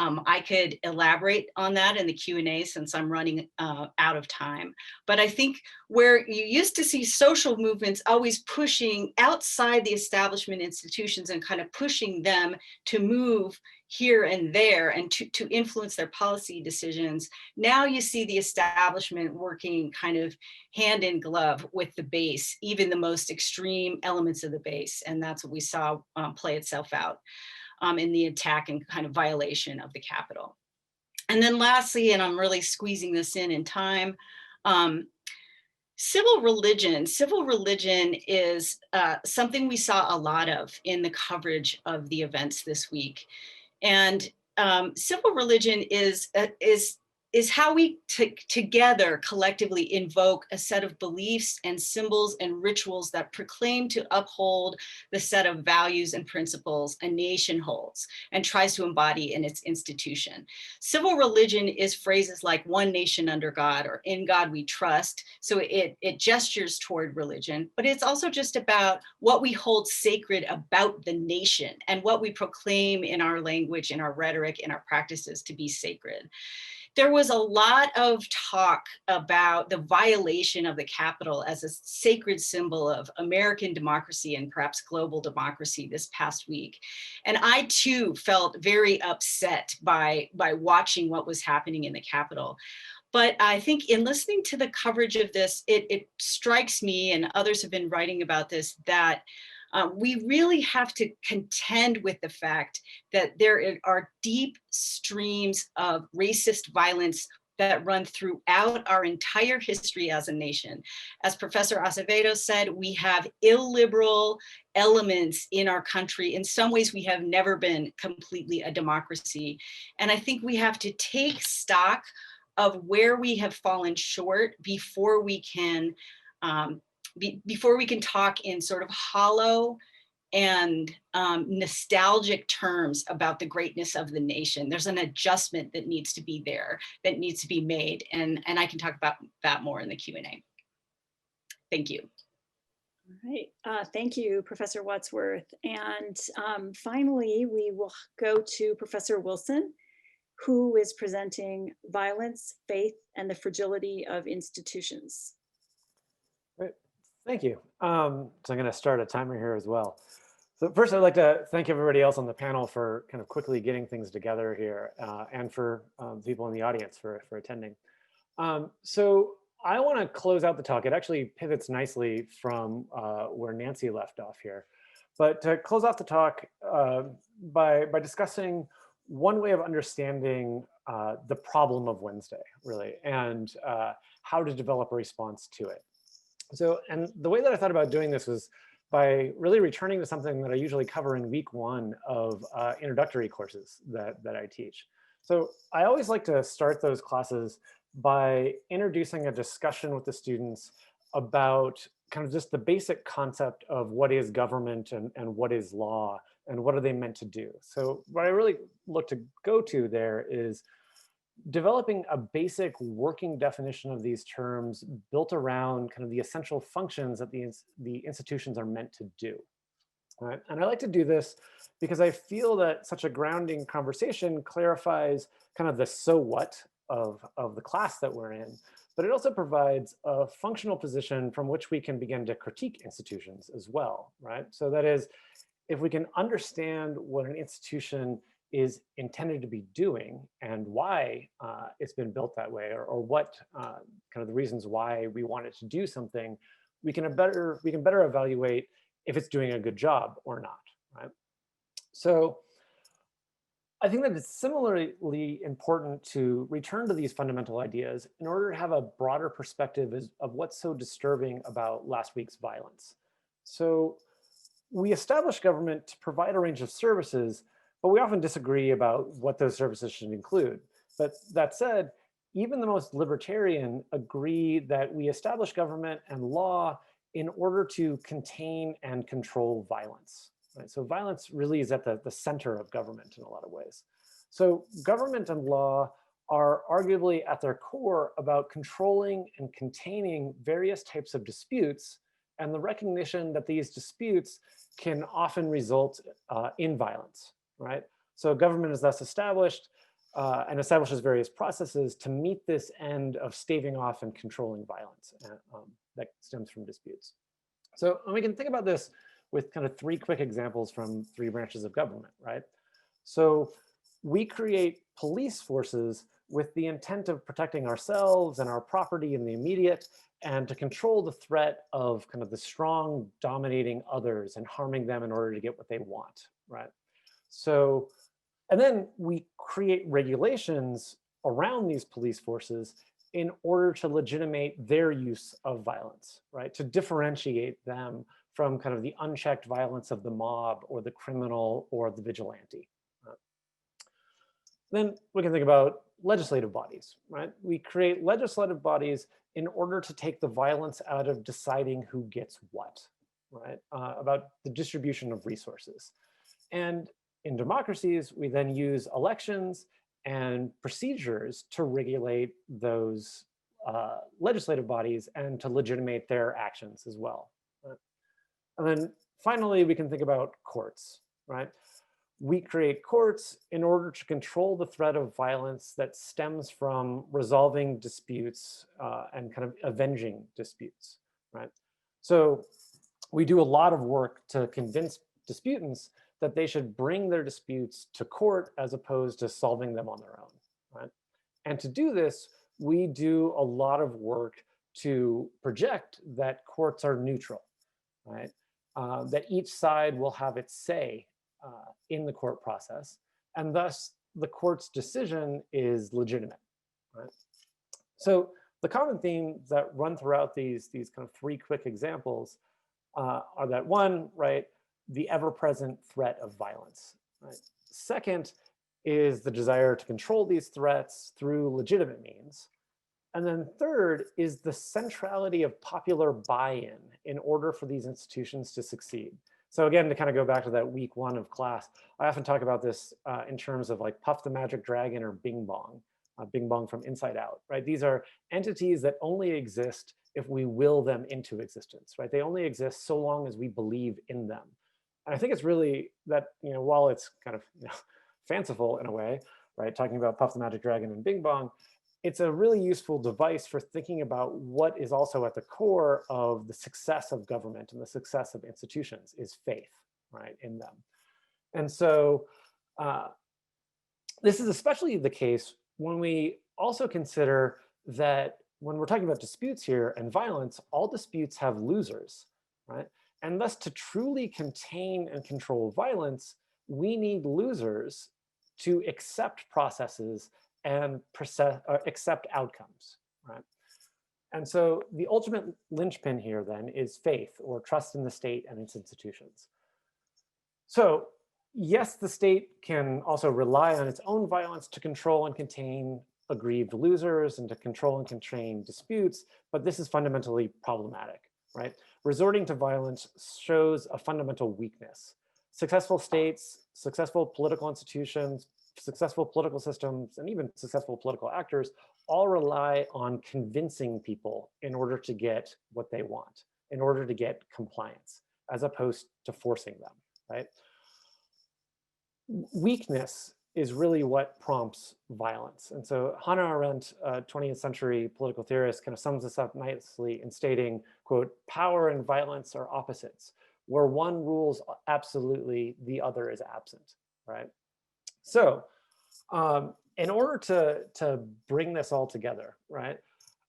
I could elaborate on that in the Q&A since I'm running out of time. But I think where you used to see social movements always pushing outside the establishment institutions and kind of pushing them to move here and there and to influence their policy decisions, now you see the establishment working kind of hand in glove with the base, even the most extreme elements of the base. And that's what we saw play itself out in the attack and kind of violation of the Capitol. And then lastly, and I'm really squeezing this in time, civil religion. Civil religion is something we saw a lot of in the coverage of the events this week. And civil religion is how we together collectively invoke a set of beliefs and symbols and rituals that proclaim to uphold the set of values and principles a nation holds and tries to embody in its institution. Civil religion is phrases like one nation under God or in God we trust. So it gestures toward religion, but it's also just about what we hold sacred about the nation and what we proclaim in our language, in our rhetoric, in our practices to be sacred. There was a lot of talk about the violation of the Capitol as a sacred symbol of American democracy and perhaps global democracy this past week. And I too felt very upset by watching what was happening in the Capitol. But I think in listening to the coverage of this, it strikes me, and others have been writing about this, that we really have to contend with the fact that there are deep streams of racist violence that run throughout our entire history as a nation. As Professor Acevedo said, we have illiberal elements in our country. In some ways, we have never been completely a democracy. And I think we have to take stock of where we have fallen short before we can before we can talk in sort of hollow and nostalgic terms about the greatness of the nation. There's an adjustment that needs to be there, that needs to be made. And I can talk about that more in the Q&A. Thank you. All right, thank you, Professor Wadsworth. And finally, we will go to Professor Wilson, who is presenting Violence, Faith, and the Fragility of Institutions. Great, thank you. So I'm gonna start a timer here as well. So first, I'd like to thank everybody else on the panel for kind of quickly getting things together here, and for people in the audience for attending. So I want to close out the talk. It actually pivots nicely from where Nancy left off here. But to close off the talk by discussing one way of understanding the problem of Wednesday, really, and how to develop a response to it. So, and the way that I thought about doing this was by really returning to something that I usually cover in week 1 of introductory courses that I teach. So I always like to start those classes by introducing a discussion with the students about kind of just the basic concept of what is government and what is law and what are they meant to do. So what I really look to go to there is developing a basic working definition of these terms built around kind of the essential functions that the institutions are meant to do. Right? And I like to do this because I feel that such a grounding conversation clarifies kind of the so what of the class that we're in, but it also provides a functional position from which we can begin to critique institutions as well, right? So that is, if we can understand what an institution is intended to be doing and why it's been built that way, or what kind of the reasons why we want it to do something, we can better evaluate if it's doing a good job or not, right? So I think that it's similarly important to return to these fundamental ideas in order to have a broader perspective of what's so disturbing about last week's violence. So we establish government to provide a range of services, but we often disagree about what those services should include. But that said, even the most libertarian agree that we establish government and law in order to contain and control violence. Right? So violence really is at the center of government in a lot of ways. So government and law are arguably at their core about controlling and containing various types of disputes, and the recognition that these disputes can often result in violence. Right? So government is thus established and establishes various processes to meet this end of staving off and controlling violence that stems from disputes. So we can think about this with kind of 3 quick examples from 3 branches of government, right? So we create police forces with the intent of protecting ourselves and our property in the immediate, and to control the threat of kind of the strong dominating others and harming them in order to get what they want, right? So, and then we create regulations around these police forces in order to legitimate their use of violence, right? To differentiate them from kind of the unchecked violence of the mob or the criminal or the vigilante. Then we can think about legislative bodies, right? We create legislative bodies in order to take the violence out of deciding who gets what, right? About the distribution of resources. And in democracies, we then use elections and procedures to regulate those legislative bodies and to legitimate their actions as well. Right? And then finally, we can think about courts, right? We create courts in order to control the threat of violence that stems from resolving disputes and kind of avenging disputes, right? So we do a lot of work to convince disputants that they should bring their disputes to court as opposed to solving them on their own, right? And to do this, we do a lot of work to project that courts are neutral, right? That each side will have its say in the court process, and thus the court's decision is legitimate, right? So the common themes that run throughout these kind of 3 quick examples are that 1, right, the ever-present threat of violence, right? Second is the desire to control these threats through legitimate means. And then third is the centrality of popular buy-in in order for these institutions to succeed. So again, to kind of go back to that week one of class, I often talk about this in terms of like Puff the Magic Dragon or Bing Bong from Inside Out, right? These are entities that only exist if we will them into existence, right? They only exist so long as we believe in them. And I think it's really that, while it's kind of fanciful in a way, right? Talking about Puff the Magic Dragon and Bing Bong, it's a really useful device for thinking about what is also at the core of the success of government and the success of institutions is faith, right, in them. And so this is especially the case when we also consider that when we're talking about disputes here and violence, all disputes have losers, right? And thus to truly contain and control violence, we need losers to accept processes and accept outcomes, right? And so the ultimate linchpin here then is faith or trust in the state and its institutions. So yes, the state can also rely on its own violence to control and contain aggrieved losers and to control and constrain disputes, but this is fundamentally problematic, right? Resorting to violence shows a fundamental weakness. Successful states, successful political institutions, successful political systems, and even successful political actors all rely on convincing people in order to get what they want, in order to get compliance, as opposed to forcing them, right? Weakness is really what prompts violence. And so Hannah Arendt, a 20th century political theorist, kind of sums this up nicely in stating, quote, "Power and violence are opposites. Where one rules absolutely, the other is absent," right? So in order to bring this all together, right,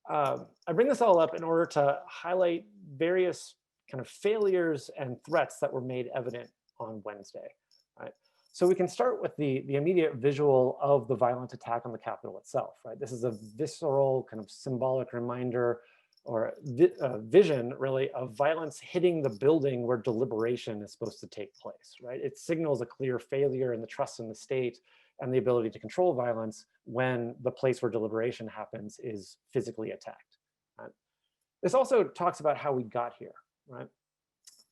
I bring this all up in order to highlight various kind of failures and threats that were made evident on Wednesday, right? So we can start with the immediate visual of the violent attack on the Capitol itself, right? This is a visceral kind of symbolic reminder or vision really of violence hitting the building where deliberation is supposed to take place, right? It signals a clear failure in the trust in the state and the ability to control violence when the place where deliberation happens is physically attacked, right? This also talks about how we got here, right?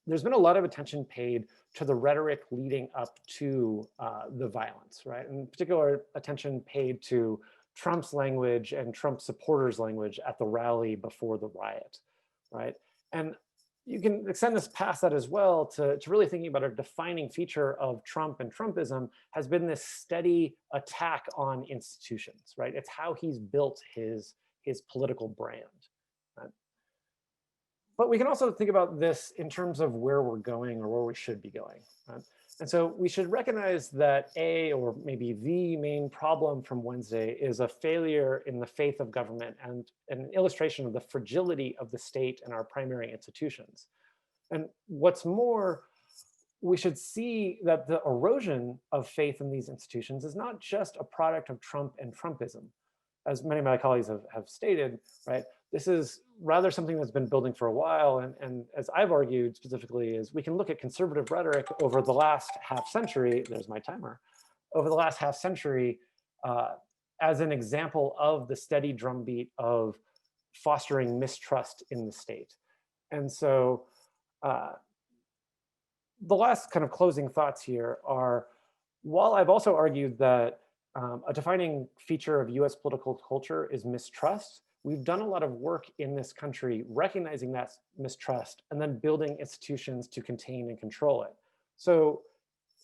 There's been a lot of attention paid to the rhetoric leading up to the violence, right? In particular, attention paid to Trump's language and Trump supporters' language at the rally before the riot, right? And you can extend this past that as well to really thinking about a defining feature of Trump and Trumpism has been this steady attack on institutions, right? It's how he's built his political brand, right? But we can also think about this in terms of where we're going or where we should be going, right? And so we should recognize that or maybe the main problem from Wednesday is a failure in the faith of government and an illustration of the fragility of the state and our primary institutions. And what's more, we should see that the erosion of faith in these institutions is not just a product of Trump and Trumpism. As many of my colleagues have stated, right? This is rather something that's been building for a while. And as I've argued specifically is we can look at conservative rhetoric over the last half century, there's my timer, over the last half century as an example of the steady drumbeat of fostering mistrust in the state. And so the last kind of closing thoughts here are, while I've also argued that a defining feature of US political culture is mistrust, we've done a lot of work in this country recognizing that mistrust and then building institutions to contain and control it. So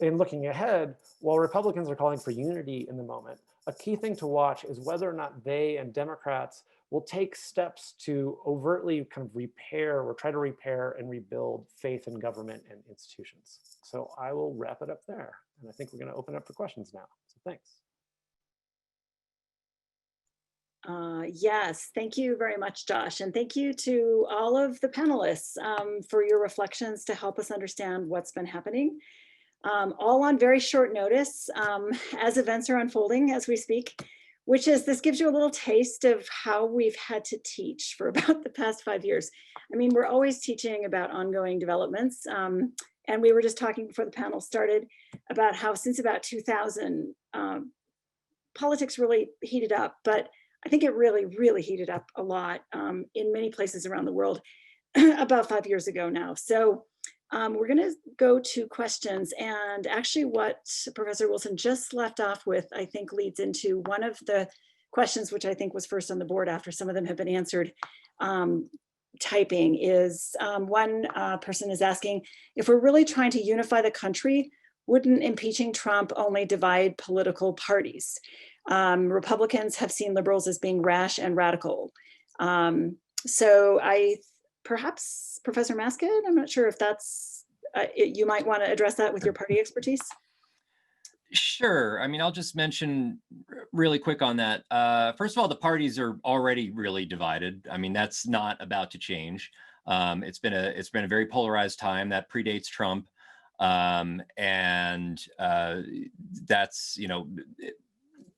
in looking ahead, while Republicans are calling for unity in the moment, a key thing to watch is whether or not they and Democrats will take steps to overtly kind of repair or try to repair and rebuild faith in government and institutions. So I will wrap it up there. And I think we're going to open up for questions now. So thanks. Yes, thank you very much, Josh. And thank you to all of the panelists for your reflections to help us understand what's been happening. All on very short notice as events are unfolding as we speak, which is, this gives you a little taste of how we've had to teach for about the past 5 years. I mean, we're always teaching about ongoing developments. And we were just talking before the panel started about how since about 2000, politics really heated up. But I think it really, really heated up a lot in many places around the world about 5 years ago now. So we're going to go to questions, and actually what Professor Wilson just left off with, I think, leads into one of the questions, which I think was first on the board after some of them have been answered. Typing is one person is asking, if we're really trying to unify the country, wouldn't impeaching Trump only divide political parties? Republicans have seen liberals as being rash and radical. So perhaps Professor Masket, I'm not sure if that's, you might want to address that with your party expertise. Sure. I mean, I'll just mention really quick on that. First of all, the parties are already really divided. I mean, that's not about to change. It's been a very polarized time that predates Trump, and that's, you know,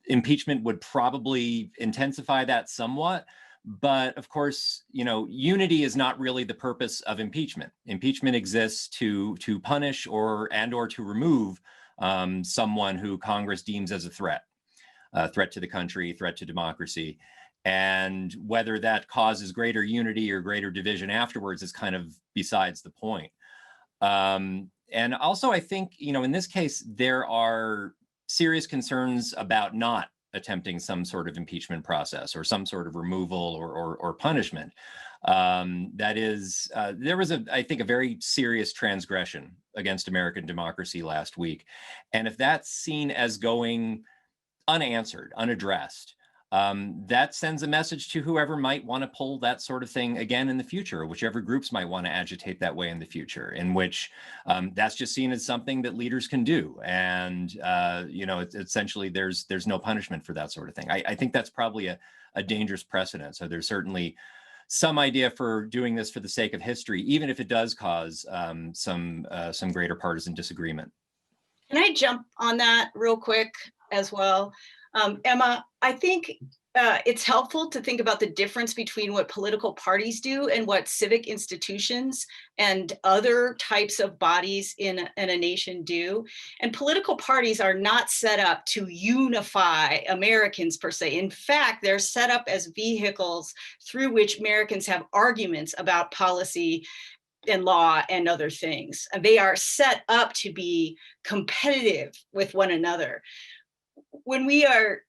impeachment would probably intensify that somewhat. But of course, you know, unity is not really the purpose of impeachment. Impeachment exists to punish or to remove someone who Congress deems as a threat to the country, threat to democracy. And whether that causes greater unity or greater division afterwards is kind of besides the point. And also, I think, you know, in this case, there are serious concerns about not attempting some sort of impeachment process or some sort of removal or punishment. That is, there was, I think, a very serious transgression against American democracy last week. And if that's seen as going unanswered, unaddressed, that sends a message to whoever might want to pull that sort of thing again in the future, whichever groups might want to agitate that way in the future, in which that's just seen as something that leaders can do. And, you know, essentially there's no punishment for that sort of thing. I think that's probably a dangerous precedent. So there's certainly some idea for doing this for the sake of history, even if it does cause some greater partisan disagreement. Can I jump on that real quick as well? Emma, I think it's helpful to think about the difference between what political parties do and what civic institutions and other types of bodies in a nation do. And political parties are not set up to unify Americans per se. In fact, they're set up as vehicles through which Americans have arguments about policy and law and other things. They are set up to be competitive with one another. When we are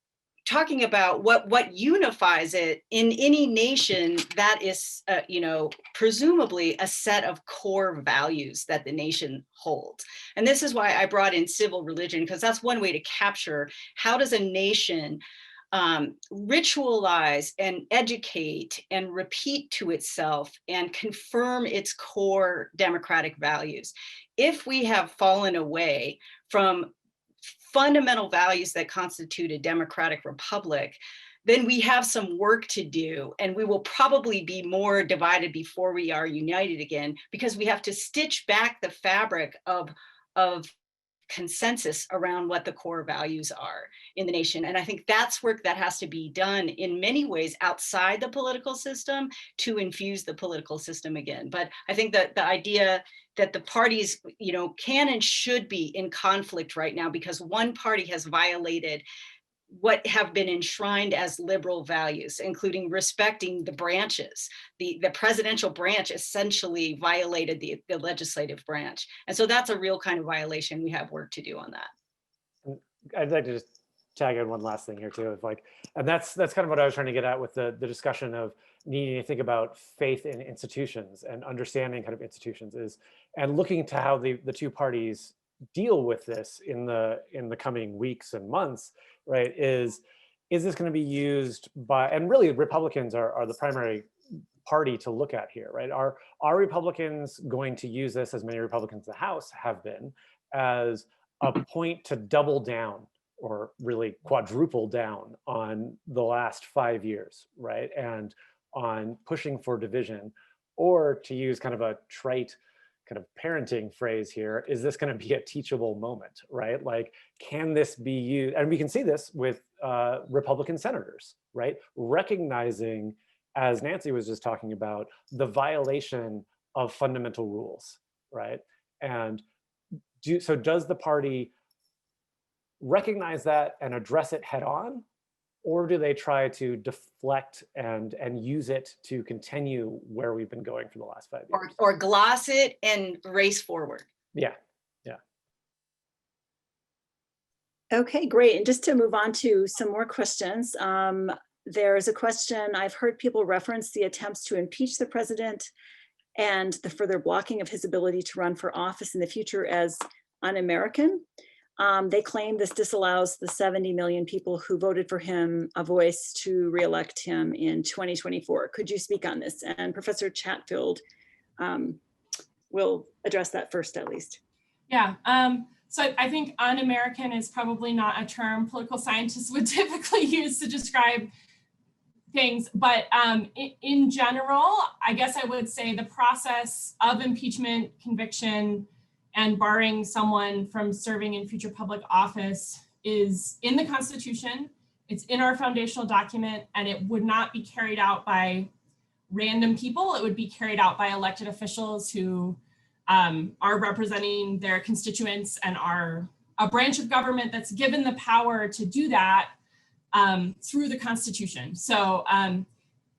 talking about what unifies it in any nation, that is, you know, presumably a set of core values that the nation holds. And this is why I brought in civil religion, because that's one way to capture how does a nation ritualize and educate and repeat to itself and confirm its core democratic values. If we have fallen away from fundamental values that constitute a democratic republic, then we have some work to do, and we will probably be more divided before we are united again, because we have to stitch back the fabric of consensus around what the core values are in the nation. And I think that's work that has to be done in many ways outside the political system to infuse the political system again. But I think that the idea that the parties, you know, can and should be in conflict right now because one party has violated what have been enshrined as liberal values, including respecting the branches. The presidential branch essentially violated the legislative branch. And so that's a real kind of violation. We have work to do on that. I'd like to just tag in one last thing here too. And that's kind of what I was trying to get at with the discussion of needing to think about faith in institutions and understanding kind of institutions and looking to how the two parties deal with this in the coming weeks and months, right? Is this going to be used by, and really Republicans are the primary party to look at here, right? Are Republicans going to use this, as many Republicans in the House have been, as a point to double down or really quadruple down on the last 5 years, right? And on pushing for division, or to use kind of a trite kind of parenting phrase here, is this going to be a teachable moment, right? Like, can this be used? And we can see this with Republican senators, right? Recognizing, as Nancy was just talking about, the violation of fundamental rules, right? And so does the party recognize that and address it head on? or do they try to deflect and use it to continue where we've been going for the last 5 years? Or gloss it and race forward. Yeah. Okay, great. And just to move on to some more questions, there's a question, I've heard people reference the attempts to impeach the president and the further blocking of his ability to run for office in the future as un-American. They claim this disallows the 70 million people who voted for him a voice to re-elect him in 2024. Could you speak on this? And Professor Chatfield will address that first, at least. Yeah. So I think un-American is probably not a term political scientists would typically use to describe things, but in general, I guess I would say the process of impeachment, conviction, and barring someone from serving in future public office is in the Constitution. It's in our foundational document, and it would not be carried out by random people. It would be carried out by elected officials who are representing their constituents and are a branch of government that's given the power to do that through the Constitution. So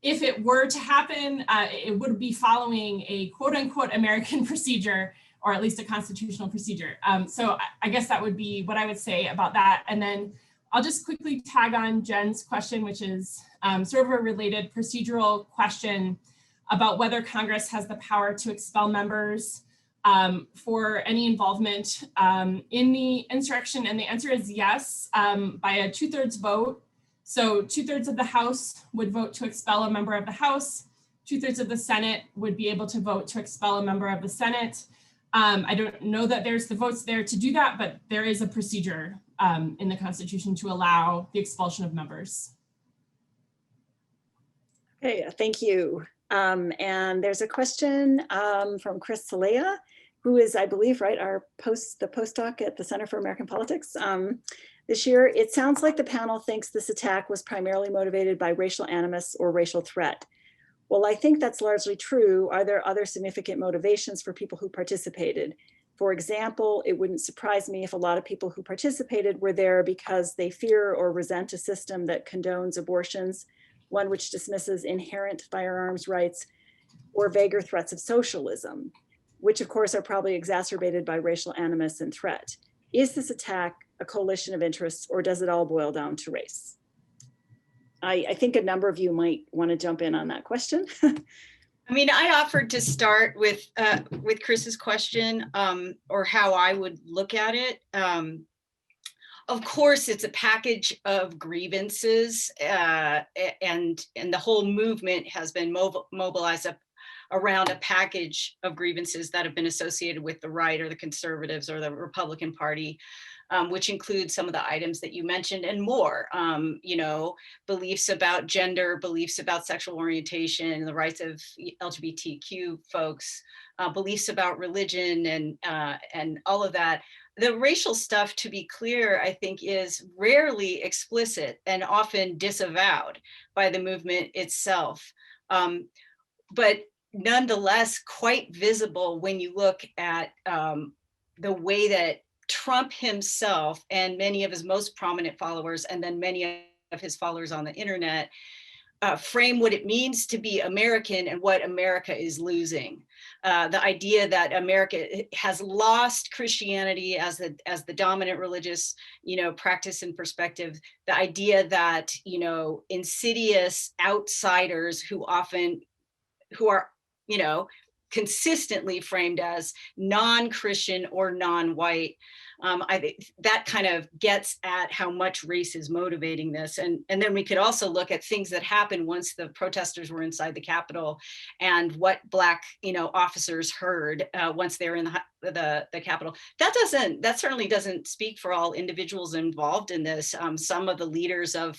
if it were to happen, it would be following a quote unquote American procedure, or at least a constitutional procedure. So I guess that would be what I would say about that. And then I'll just quickly tag on Jen's question, which is sort of a related procedural question about whether Congress has the power to expel members for any involvement in the insurrection. And the answer is yes, by a 2/3 vote. So 2/3 of the House would vote to expel a member of the House. 2/3 of the Senate would be able to vote to expel a member of the Senate. I don't know that there's the votes there to do that, but there is a procedure in the Constitution to allow the expulsion of members. Okay, thank you. And there's a question from Chris Salea, who is, I believe, right, the postdoc at the Center for American Politics this year. It sounds like the panel thinks this attack was primarily motivated by racial animus or racial threat. Well, I think that's largely true. Are there other significant motivations for people who participated? For example, it wouldn't surprise me if a lot of people who participated were there because they fear or resent a system that condones abortions, one which dismisses inherent firearms rights, or vaguer threats of socialism, which of course are probably exacerbated by racial animus and threat. Is this attack a coalition of interests, or does it all boil down to race? I think a number of you might want to jump in on that question. I mean, I offered to start with Chris's question, or how I would look at it. Of course, it's a package of grievances, and the whole movement has been mobilized around a package of grievances that have been associated with the right or the conservatives or the Republican Party, which includes some of the items that you mentioned and more, beliefs about gender, beliefs about sexual orientation, the rights of LGBTQ folks, beliefs about religion and all of that. The racial stuff, to be clear, I think is rarely explicit and often disavowed by the movement itself. But nonetheless, quite visible when you look at the way that Trump himself and many of his most prominent followers, and then many of his followers on the internet, frame what it means to be American and what America is losing. The idea that America has lost Christianity as the dominant religious, practice and perspective. The idea that, insidious outsiders who are, consistently framed as non-Christian or non-white. I think that kind of gets at how much race is motivating this. And then we could also look at things that happened once the protesters were inside the Capitol and what Black, officers heard once they were in the Capitol. That certainly doesn't speak for all individuals involved in this. Some of the leaders of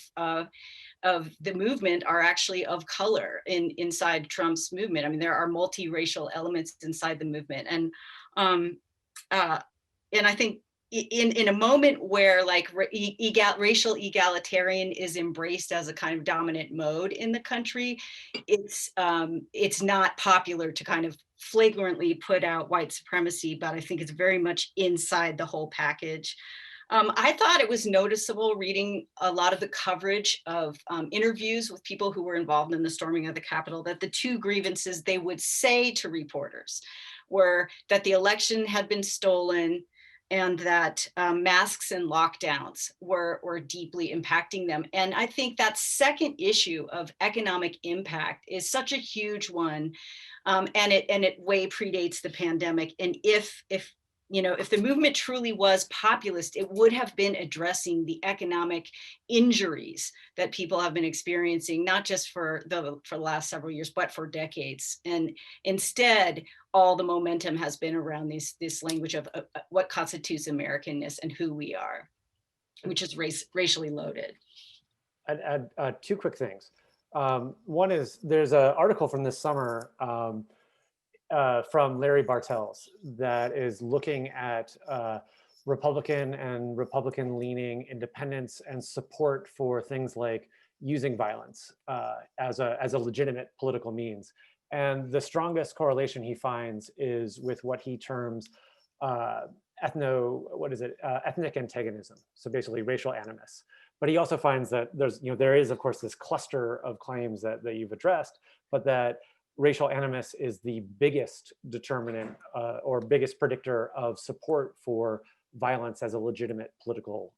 the movement are actually of color inside Trump's movement. I mean, there are multiracial elements inside the movement. And I think in a moment where racial egalitarian is embraced as a kind of dominant mode in the country, it's not popular to kind of flagrantly put out white supremacy, but I think it's very much inside the whole package. I thought it was noticeable reading a lot of the coverage of interviews with people who were involved in the storming of the Capitol, that the two grievances they would say to reporters were that the election had been stolen and that masks and lockdowns were deeply impacting them. And I think that second issue of economic impact is such a huge one, and it way predates the pandemic. And if the movement truly was populist, it would have been addressing the economic injuries that people have been experiencing, not just for the last several years, but for decades. And instead, all the momentum has been around this language of what constitutes Americanness and who we are, which is racially loaded. I'd add two quick things. One is there's an article from this summer from Larry Bartels that is looking at Republican and Republican-leaning independence and support for things like using violence as a legitimate political means. And the strongest correlation he finds is with what he terms ethnic antagonism. So basically racial animus. But he also finds that there is, of course, this cluster of claims that you've addressed, but that racial animus is the biggest determinant or biggest predictor of support for violence as a legitimate political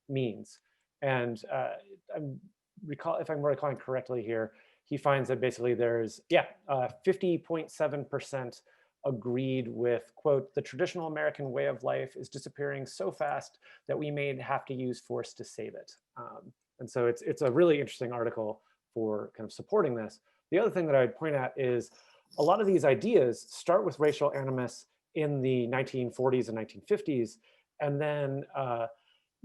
means. And if I'm recalling correctly here, he finds that basically there's 50.7% agreed with, quote, the traditional American way of life is disappearing so fast that we may have to use force to save it. And so it's a really interesting article for kind of supporting this. The other thing that I would point at is a lot of these ideas start with racial animus in the 1940s and 1950s, and then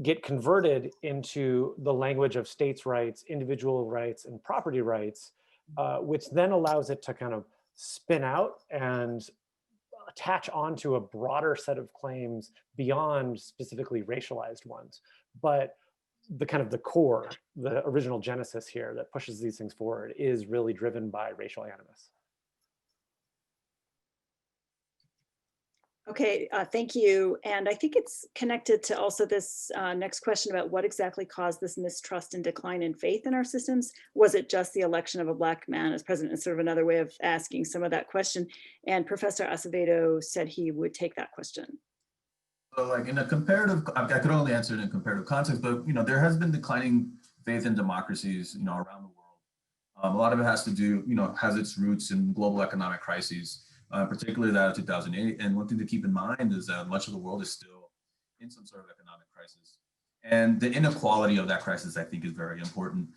get converted into the language of states' rights, individual rights, and property rights, which then allows it to kind of spin out and attach onto a broader set of claims beyond specifically racialized ones. But the kind of the core, the original genesis here that pushes these things forward is really driven by racial animus. Okay, thank you. And I think it's connected to also this next question about what exactly caused this mistrust and decline in faith in our systems. Was it just the election of a Black man as president? Is sort of another way of asking some of that question. And Professor Acevedo said he would take that question. So like in a comparative, I could only answer it in comparative context, but there has been declining faith in democracies, around the world. A lot of it has to do, has its roots in global economic crises. Particularly that of 2008. And one thing to keep in mind is that much of the world is still in some sort of economic crisis. And the inequality of that crisis, I think, is very important.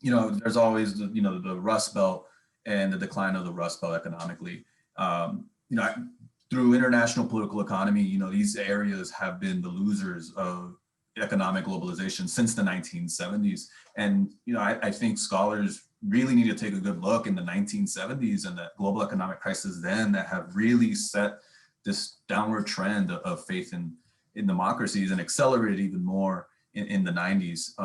There's always the Rust Belt and the decline of the Rust Belt economically. Through international political economy, these areas have been the losers of economic globalization since the 1970s. And I think scholars really need to take a good look in the 1970s and the global economic crisis then that have really set this downward trend of faith in democracies and accelerated even more in the 90s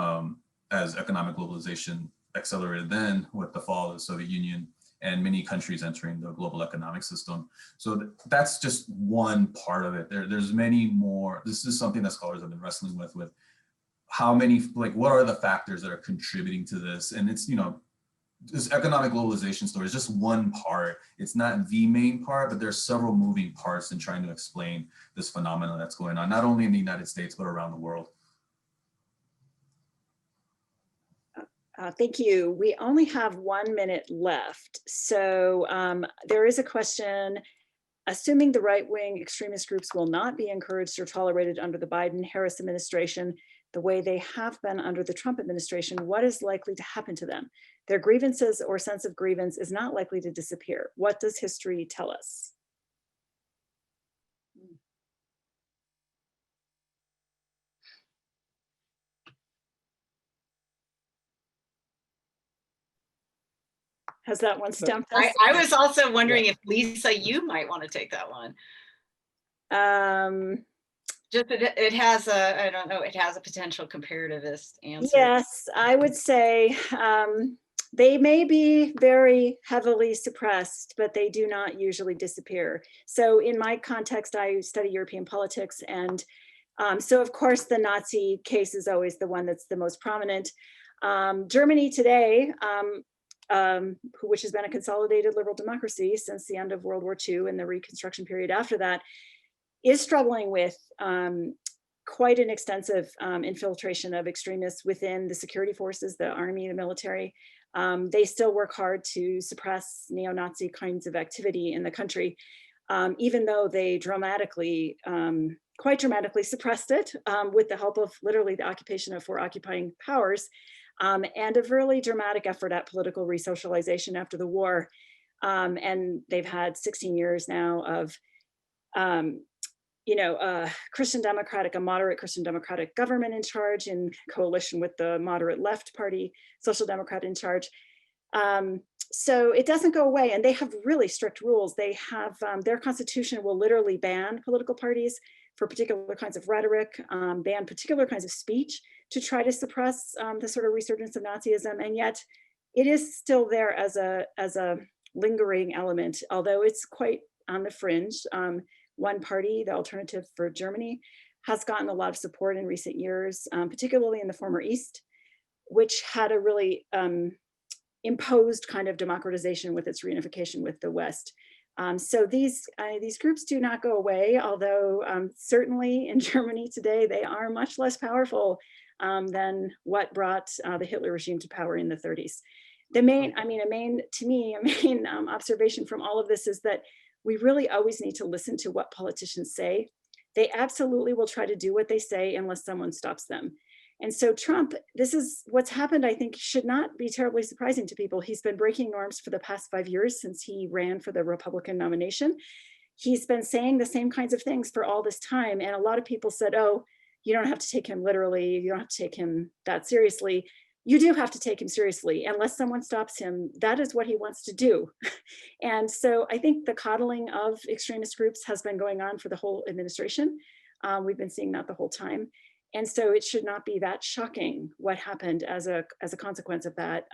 as economic globalization accelerated then with the fall of the Soviet Union and many countries entering the global economic system. So that's just one part of it. There's many more. This is something that scholars have been wrestling with how many, what are the factors that are contributing to this? And it's, this economic globalization story is just one part. It's not the main part, but there's several moving parts in trying to explain this phenomenon that's going on, not only in the United States, but around the world. Thank you. We only have 1 minute left. So there is a question, assuming the right-wing extremist groups will not be encouraged or tolerated under the Biden-Harris administration the way they have been under the Trump administration, what is likely to happen to them? Their grievances or sense of grievance is not likely to disappear. What does history tell us? Has that one stumped us? I was also wondering if Lisa, you might want to take that one. Just it has a, I don't know, it has a potential comparativist answer. Yes, I would say they may be very heavily suppressed, but they do not usually disappear. So in my context, I study European politics, and So of course, the Nazi case is always the one that's the most prominent. Germany today, which has been a consolidated liberal democracy since the end of World War II and the Reconstruction period after that, is struggling with quite an extensive infiltration of extremists within the security forces, the army, the military. They still work hard to suppress neo-Nazi kinds of activity in the country, even though they quite dramatically suppressed it with the help of literally the occupation of 4 occupying powers, and a really dramatic effort at political resocialization after the war. And they've had 16 years now of Christian Democratic, a moderate Christian Democratic government in charge in coalition with the moderate left party, Social Democrat in charge. So it doesn't go away, and they have really strict rules. They have, their constitution will literally ban political parties for particular kinds of rhetoric, ban particular kinds of speech to try to suppress the sort of resurgence of Nazism. And yet it is still there as a lingering element, although it's quite on the fringe. One party, the Alternative for Germany, has gotten a lot of support in recent years, particularly in the former East, which had a really imposed kind of democratization with its reunification with the West. So these groups do not go away, although certainly in Germany today, they are much less powerful than what brought the Hitler regime to power in the 30s. The main observation from all of this is that we really always need to listen to what politicians say. They absolutely will try to do what they say unless someone stops them. And so Trump, this is what's happened, I think, should not be terribly surprising to people. He's been breaking norms for the past 5 years since he ran for the Republican nomination. He's been saying the same kinds of things for all this time. And a lot of people said, oh, you don't have to take him literally. You don't have to take him that seriously. You do have to take him seriously unless someone stops him. That is what he wants to do. And so I think the coddling of extremist groups has been going on for the whole administration. We've been seeing that the whole time. And so it should not be that shocking what happened as a consequence of that.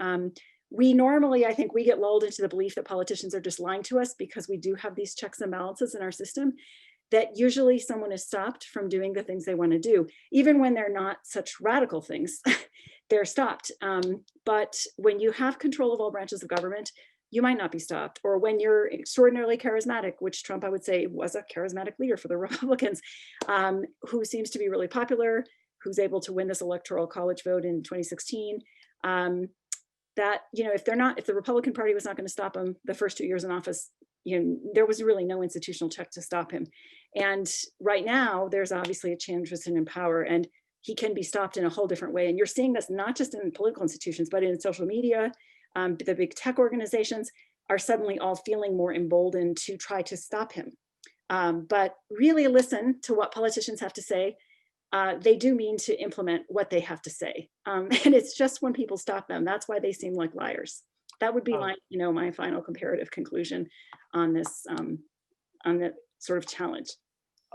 We normally, I think we get lulled into the belief that politicians are just lying to us because we do have these checks and balances in our system, that usually someone is stopped from doing the things they want to do, even when they're not such radical things, they're stopped. But when you have control of all branches of government, you might not be stopped. Or when you're extraordinarily charismatic, which Trump, I would say, was a charismatic leader for the Republicans, who seems to be really popular, who's able to win this electoral college vote in 2016, that, if the Republican Party was not going to stop him the first 2 years in office, there was really no institutional check to stop him. And right now, there's obviously a transition in power, and he can be stopped in a whole different way. And you're seeing this not just in political institutions, but in social media. The big tech organizations are suddenly all feeling more emboldened to try to stop him. But really listen to what politicians have to say. They do mean to implement what they have to say. And it's just when people stop them, that's why they seem like liars. That would be my final comparative conclusion on this, on the sort of challenge.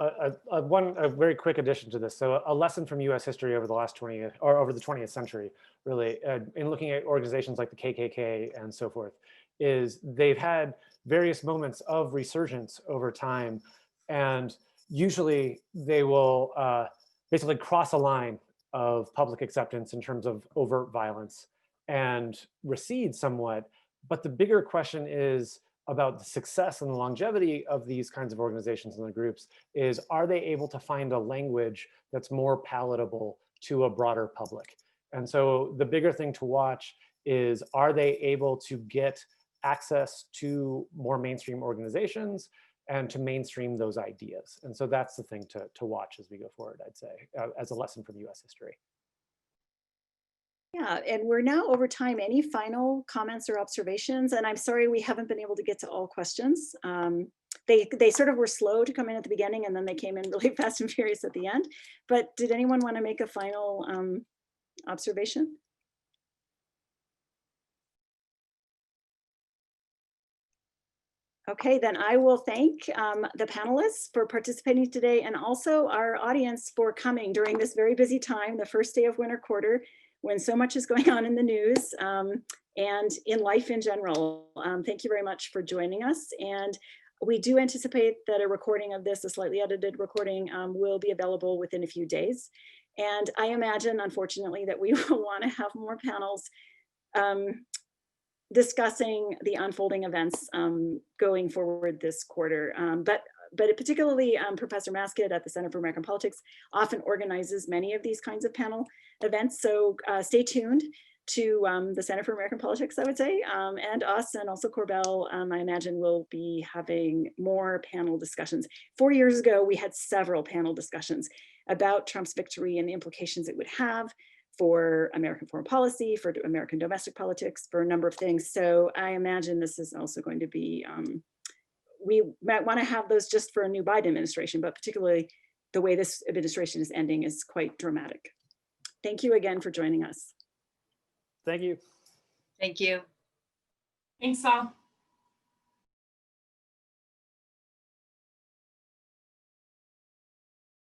A very quick addition to this. So a lesson from US history over the last 20th century, really, in looking at organizations like the KKK and so forth, is they've had various moments of resurgence over time. And usually they will basically cross a line of public acceptance in terms of overt violence and recede somewhat. But the bigger question is about the success and the longevity of these kinds of organizations and the groups is, are they able to find a language that's more palatable to a broader public? And so the bigger thing to watch is, are they able to get access to more mainstream organizations and to mainstream those ideas? And so that's the thing to watch as we go forward, I'd say, as a lesson from US history. Yeah, and we're now over time. Any final comments or observations? And I'm sorry we haven't been able to get to all questions. They sort of were slow to come in at the beginning, and then they came in really fast and furious at the end. But did anyone want to make a final observation? Okay, then I will thank the panelists for participating today, and also our audience for coming during this very busy time, the first day of winter quarter, when so much is going on in the news and in life in general. Thank you very much for joining us. And We do anticipate that a recording of this, a slightly edited recording, will be available within a few days. And I imagine, unfortunately, that we will want to have more panels discussing the unfolding events going forward this quarter. But particularly Professor Masket at the Center for American Politics often organizes many of these kinds of panel events. So stay tuned to the Center for American Politics, I would say, and us, and also Corbell, I imagine will be having more panel discussions. 4 years ago, we had several panel discussions about Trump's victory and the implications it would have for American foreign policy, for American domestic politics, for a number of things. So I imagine this is also going to be, we might want to have those just for a new Biden administration, but particularly the way this administration is ending is quite dramatic. Thank you again for joining us. Thank you. Thank you. Thanks all.